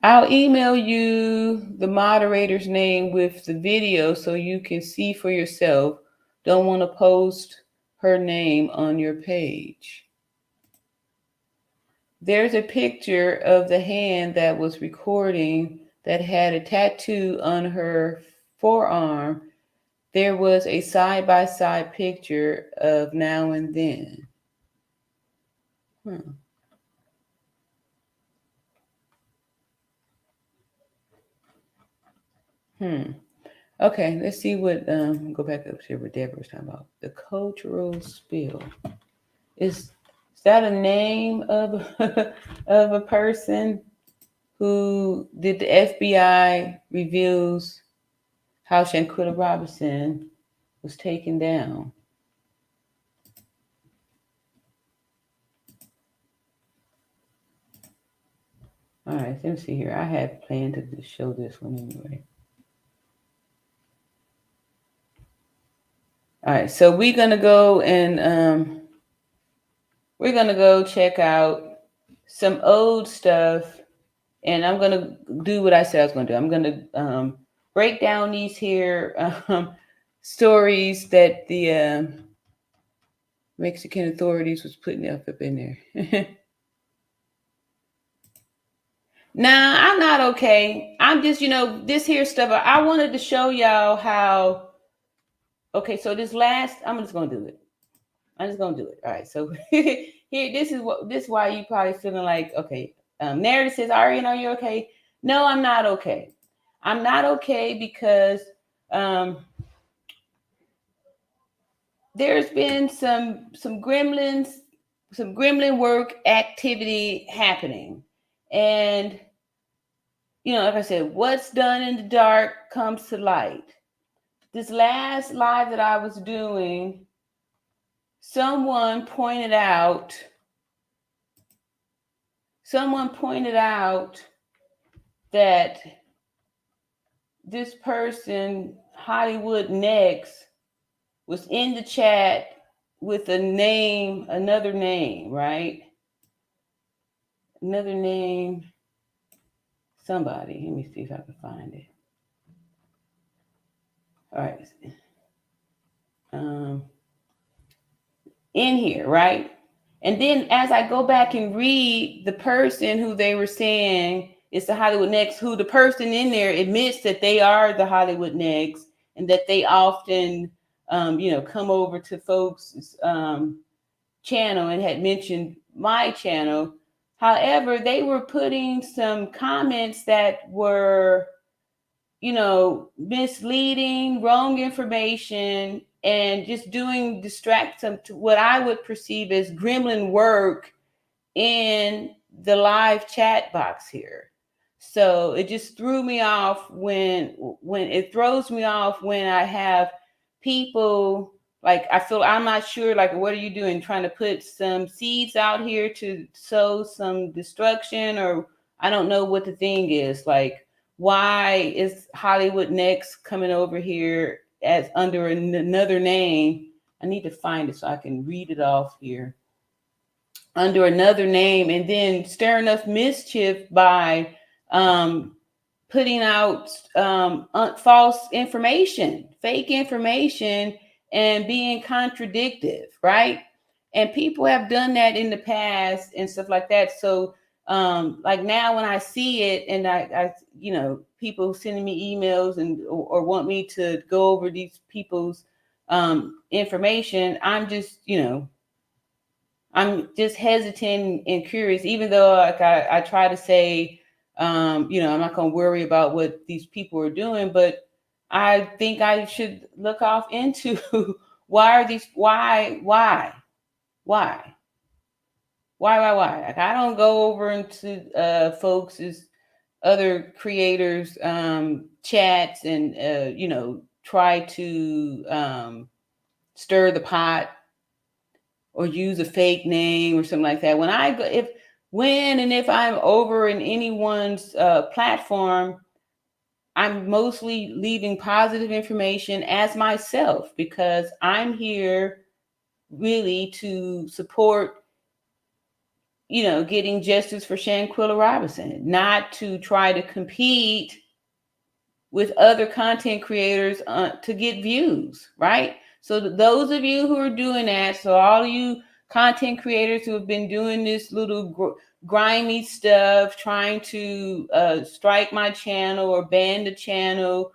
I'll email you the moderator's name with the video so you can see for yourself. Don't want to post her name on your page. There's a picture of the hand that was recording that had a tattoo on her forearm. There was a side-by-side picture of now and then. Okay, let's see what, go back up here what Deborah was talking about. The cultural spill. Is that a name of, of a person who did the FBI reveals how Shanquella Robinson was taken down? All right, let me see here. I had planned to show this one anyway. All right, so we're gonna go and we're gonna go check out some old stuff, and I'm gonna do what I said I was gonna do. I'm gonna break down these here stories that the Mexican authorities was putting up in there. Nah, I'm not okay. I'm just, this here stuff. I wanted to show y'all how. Okay, so this last, I'm just gonna do it. I'm just gonna do it. All right. So here, this is why you probably feeling like, okay. Narrative says, Arian, are you okay? No, I'm not okay. I'm not okay because there's been some gremlin work activity happening, and like I said, what's done in the dark comes to light. This last live that I was doing, someone pointed out that this person, Hollywood Next, was in the chat with another name, right? Another name, somebody. Let me see if I can find it. All right. In here, right? And then as I go back and read the person who they were saying is the Hollywood Next, who the person in there admits that they are the Hollywood Next and that they often, come over to folks' channel and had mentioned my channel. However, they were putting some comments that were, misleading, wrong information, and just distract them to what I would perceive as gremlin work in the live chat box here. So it just threw me off when it throws me off when I have people like, I feel I'm not sure, like, what are you doing? Trying to put some seeds out here to sow some destruction, or I don't know what the thing is. Like, why is Hollywood Next coming over here as under another name? I need to find it so I can read it off here. Under another name, and then stirring up mischief by putting out false information, fake information, and being contradictive, right? And people have done that in the past and stuff like that. So like now when I see it and I people sending me emails and or want me to go over these people's information, I'm just hesitant and curious, even though like I try to say I'm not going to worry about what these people are doing, but I think I should look off into why like, I don't go over into folks' other creators chats and try to stir the pot or use a fake name or something like that. When I go, if I'm over in anyone's platform, I'm mostly leaving positive information as myself, because I'm here really to support, getting justice for Shanquella Robinson, not to try to compete with other content creators to get views, right? So those of you who are doing that, so all of you content creators who have been doing this little grimy stuff, trying to strike my channel or ban the channel,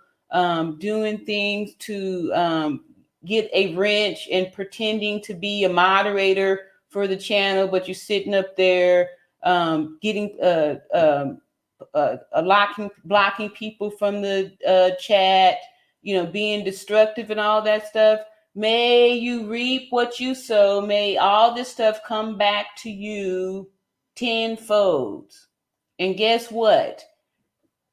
doing things to get a wrench and pretending to be a moderator for the channel, but you're sitting up there getting blocking people from the chat, being destructive and all that stuff. May you reap what you sow. May all this stuff come back to you tenfold. And guess what?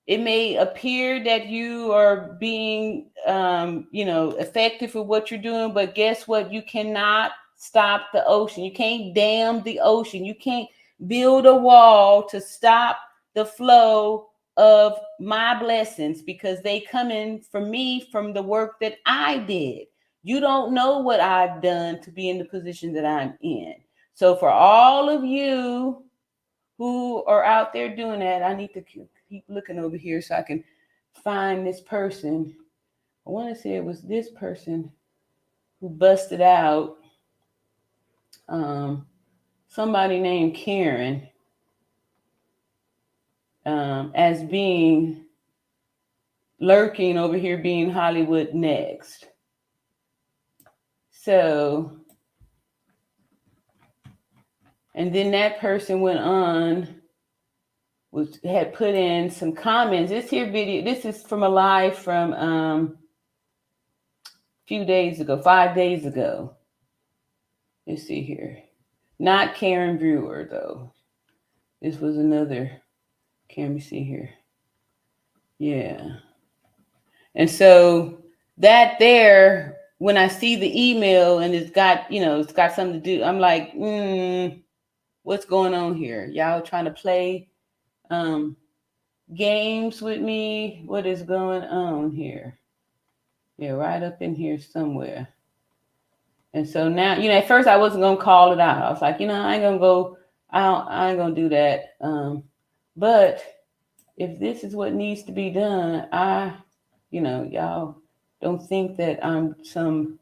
It may appear that you are being, effective with what you're doing, but guess what? You cannot stop the ocean. You can't dam the ocean. You can't build a wall to stop the flow of my blessings, because they come in from me, from the work that I did. You don't know what I've done to be in the position that I'm in. So for all of you who are out there doing that, I need to keep looking over here so I can find this person. I want to say it was this person who busted out somebody named Karen as being lurking over here, being Hollywood Next. So, and then that person went on, had put in some comments. This here video, this is from a live from a few days ago, 5 days ago. Let's see here. Not Karen Brewer, though. This was another. Can we see here? Yeah. And so that there, when I see the email and it's got, it's got something to do, I'm like, what's going on here? Y'all trying to play games with me? What is going on here? Yeah, right up in here somewhere. And so now, at first I wasn't gonna call it out. I was like, I ain't gonna go. I ain't gonna do that. But if this is what needs to be done, y'all don't think that I'm some.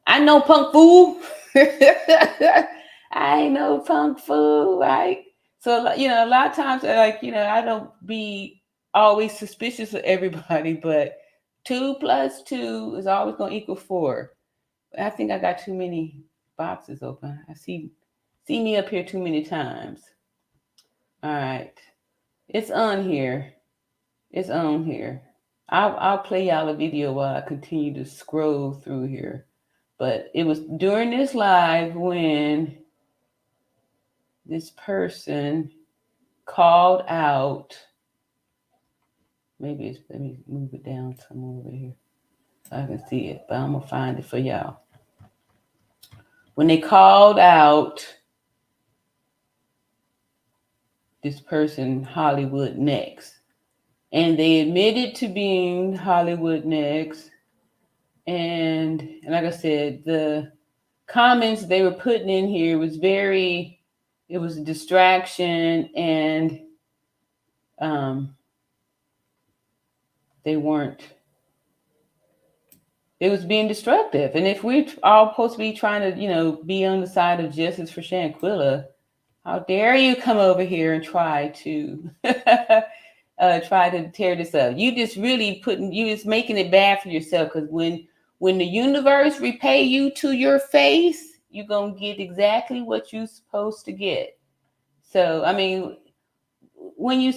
I know punk fool. I ain't no punk fool, right? So a lot of times, I don't be always suspicious of everybody, but 2 + 2 is always gonna equal 4. I think I got too many boxes open. I see me up here too many times. All right. It's on here. It's on here. I'll play y'all a video while I continue to scroll through here. But it was during this live when this person called out. Let me move it down some over here so I can see it. But I'm gonna find it for y'all. When they called out this person Hollywood Next, and they admitted to being Hollywood Next, and like I said, the comments they were putting in here was it was a distraction, and it was being destructive. And if we're all supposed to be trying to be on the side of justice for Shanquella, how dare you come over here and try to tear this up? You just making it bad for yourself, because when the universe repay you to your face, you're gonna get exactly what you're supposed to get. So I mean, when you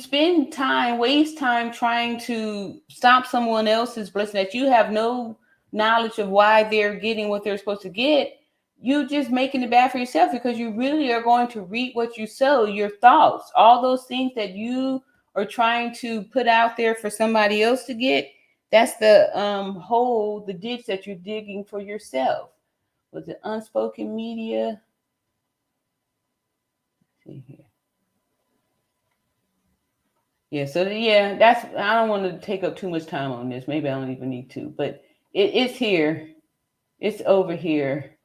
waste time trying to stop someone else's blessing that you have no knowledge of why they're getting what they're supposed to get, you just making it bad for yourself, because you really are going to reap what you sow. Your thoughts, all those things that you are trying to put out there for somebody else to get, that's the hole, the ditch that you're digging for yourself. Was it unspoken media? Let's see here. Yeah, so that's, I don't want to take up too much time on this. Maybe I don't even need to, but it's here. It's over here,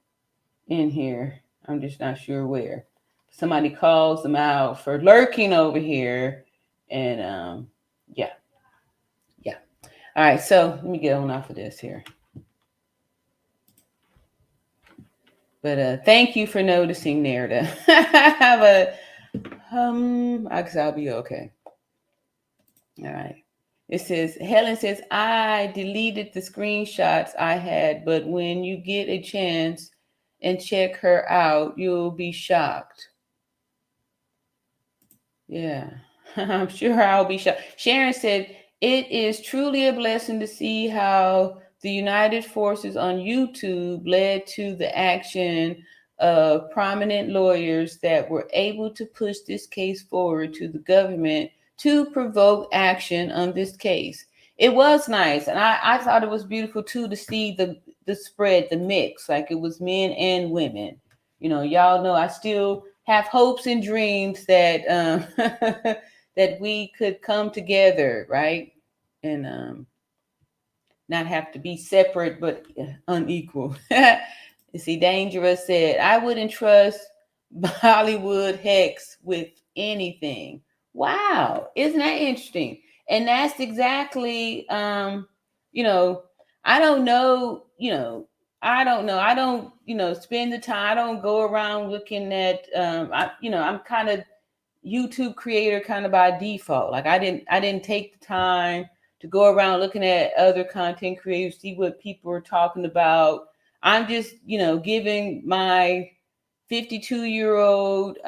in here. I'm just not sure where. Somebody calls them out for lurking over here. And yeah. All right, so let me get on off of this here. But thank you for noticing, Nerda. But I guess I'll be okay. All right. It says, Helen says, I deleted the screenshots I had, but when you get a chance and check her out, you'll be shocked. Yeah, I'm sure I'll be shocked. Sharon said, it is truly a blessing to see how the United Forces on YouTube led to the action of prominent lawyers that were able to push this case forward to the government to provoke action on this case. It was nice. And I thought it was beautiful too to see the spread, the mix, like it was men and women. Y'all know I still have hopes and dreams that that we could come together, right? And not have to be separate but unequal. You see, Dangerous said, I wouldn't trust Bollywood Hex with anything. Wow, isn't that interesting? And that's exactly I don't know, I don't know. I don't, spend the time. I don't go around looking at I'm kind of YouTube creator kind of by default. Like I didn't take the time to go around looking at other content creators, see what people are talking about. I'm just, giving my 52-year-old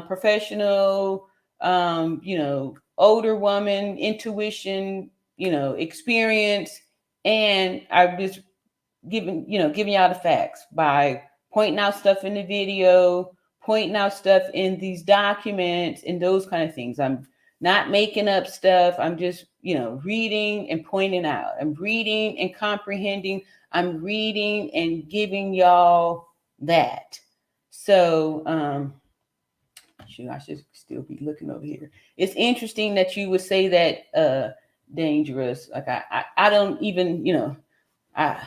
professional, older woman intuition, experience. And I just giving y'all the facts by pointing out stuff in the video, pointing out stuff in these documents and those kind of things. I'm not making up stuff. I'm just, reading and pointing out. I'm reading and comprehending. I'm reading and giving y'all that. So, I should still be looking over here. It's interesting that you would say that dangerous. Like I don't even, I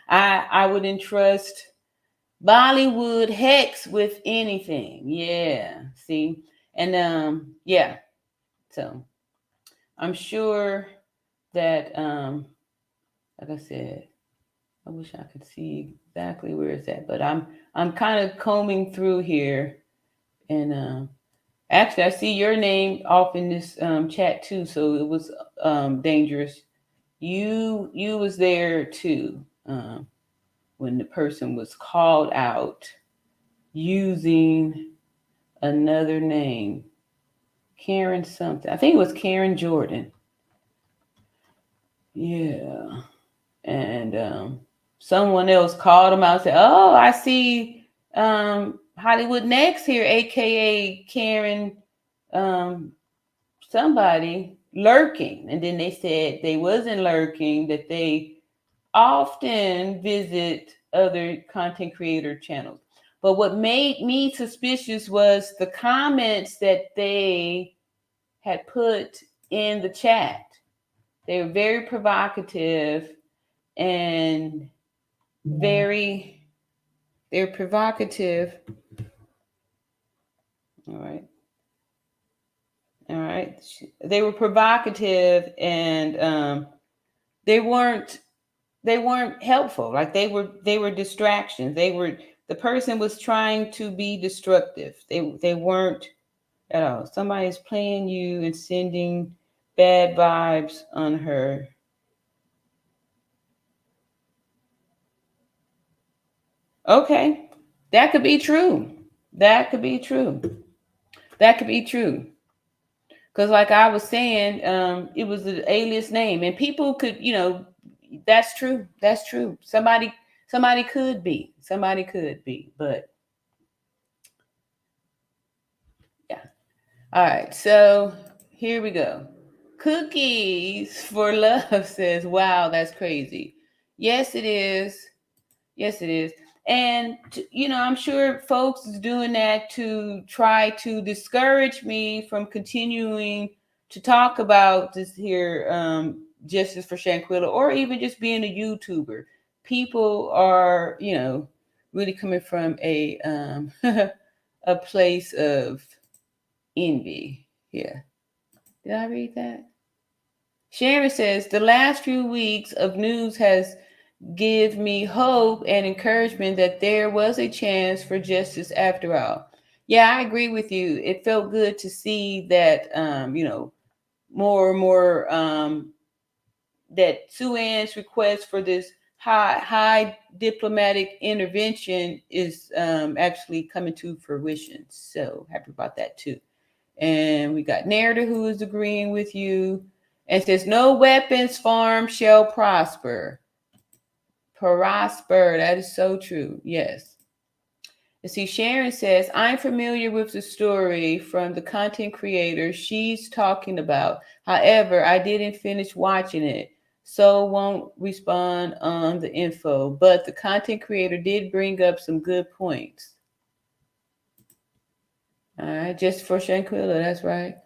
I wouldn't trust Bollywood Hex with anything. Yeah. See? And yeah. So I'm sure that like I said, I wish I could see exactly where it's at, but I'm kind of combing through here, and actually I see your name off in this chat too, so it was dangerous. You was there too when the person was called out using another name, Karen something. I think it was Karen Jordan. Yeah. And someone else called him out and said, "Oh, I see Hollywood Next here, aka Karen somebody lurking." And then they said they wasn't lurking, that they often visit other content creator channels. But what made me suspicious was the comments that they had put in the chat. They were very provocative and they're provocative. All right. They were provocative, and they weren't helpful. Like they were distractions. The person was trying to be destructive. They weren't at all. Somebody's playing you and sending bad vibes on her. Okay. That could be true. That could be true. That could be true. Because like I was saying, it was an alias name, and people could, that's true. That's true. Somebody could be. Somebody could be. But yeah. All right. So here we go. Cookies for Love says, "Wow, that's crazy." Yes, it is. Yes, it is. And, I'm sure folks is doing that to try to discourage me from continuing to talk about this here justice for Shanquella, or even just being a YouTuber. People are, really coming from a a place of envy. Yeah. Did I read that? Sharon says, "The last few weeks of news has give me hope and encouragement that there was a chance for justice after all." Yeah, I agree with you. It felt good to see that, more and more, that Sue Ann's request for this high diplomatic intervention is actually coming to fruition. So happy about that too. And we got Narrator, who is agreeing with you and says, "No weapons farm shall prosper." Prosper. That is so true. Yes. You see, Sharon says, "I'm familiar with the story from the content creator she's talking about. However, I didn't finish watching it, so won't respond on the info. But the content creator did bring up some good points." All right, just for Shanquella, that's right.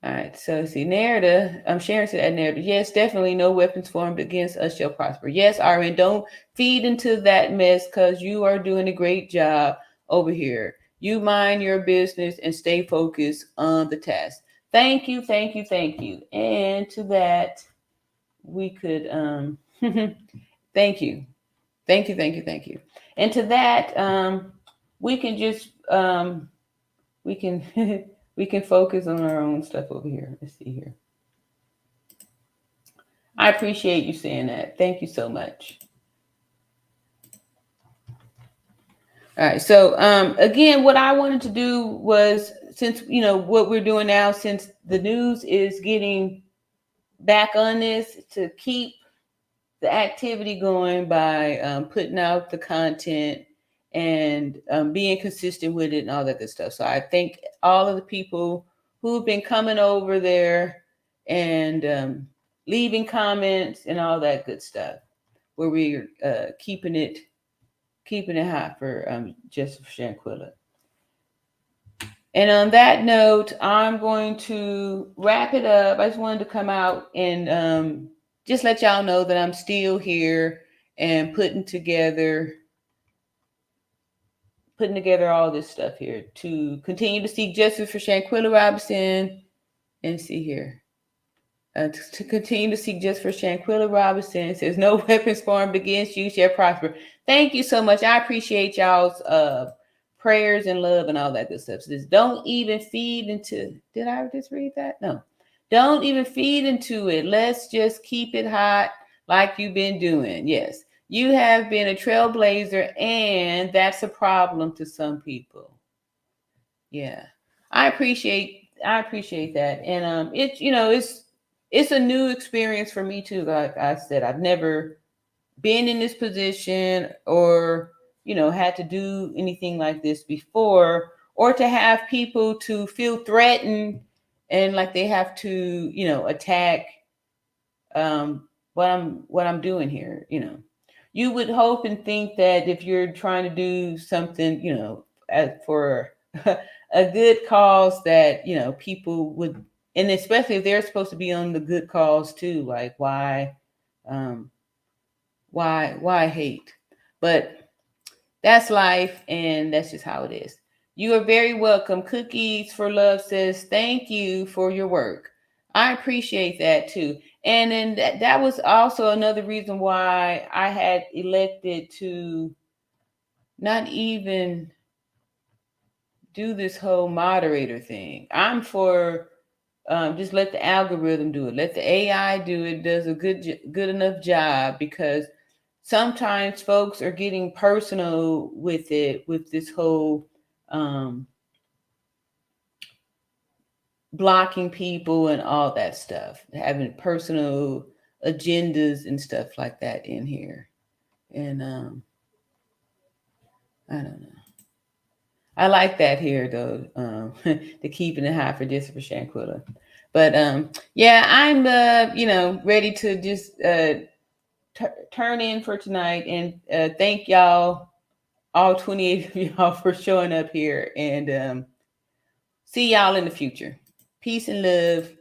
All right, so see, narrative. Sharon said that narrative. Yes, definitely no weapons formed against us shall prosper. Yes, Arwen, don't feed into that mess, because you are doing a great job over here. You mind your business and stay focused on the task. Thank you, thank you, thank you. And to that, we could thank you. Thank you, thank you, thank you. And to that, we can just we can we can focus on our own stuff over here. Let's see here. I appreciate you saying that. Thank you so much. All right. So again, what I wanted to do was, since what we're doing now, since the news is getting back on this, to keep the activity going by putting out the content and being consistent with it and all that good stuff. So I thank all of the people who've been coming over there and leaving comments and all that good stuff, where we're keeping it hot for Justice for Shanquella. And on that note, I'm going to wrap it up. I just wanted to come out and just let y'all know that I'm still here and putting together all this stuff here to continue to seek justice for Shanquella Robinson. And see here. To continue to seek justice for Shanquella Robinson. It says, no weapons formed against you shall prosper. Thank you so much. I appreciate y'all's prayers and love and all that good stuff. So this, don't even feed into, did I just read that? No. Don't even feed into it. Let's just keep it hot like you've been doing. Yes. You have been a trailblazer, and that's a problem to some people. Yeah. I appreciate that. And it's a new experience for me too. Like I said, I've never been in this position or, had to do anything like this before, or to have people to feel threatened and like they have to, attack what I'm doing here. You would hope and think that if you're trying to do something, for a good cause, that people would, and especially if they're supposed to be on the good cause too, like why hate? But that's life, and that's just how it is. You are very welcome. Cookies for Love says thank you for your work. I appreciate that too. And then that was also another reason why I had elected to not even do this whole moderator thing. I'm for just let the algorithm do it. Let the AI do it. Does a good enough job, because sometimes folks are getting personal with it, with this whole blocking people and all that stuff, having personal agendas and stuff like that in here. And I don't know. I like that here though, the keeping it high for Justice for Shanquella. But yeah, I'm ready to just turn in for tonight, and thank y'all, all 28 of y'all, for showing up here, and see y'all in the future. Peace and love.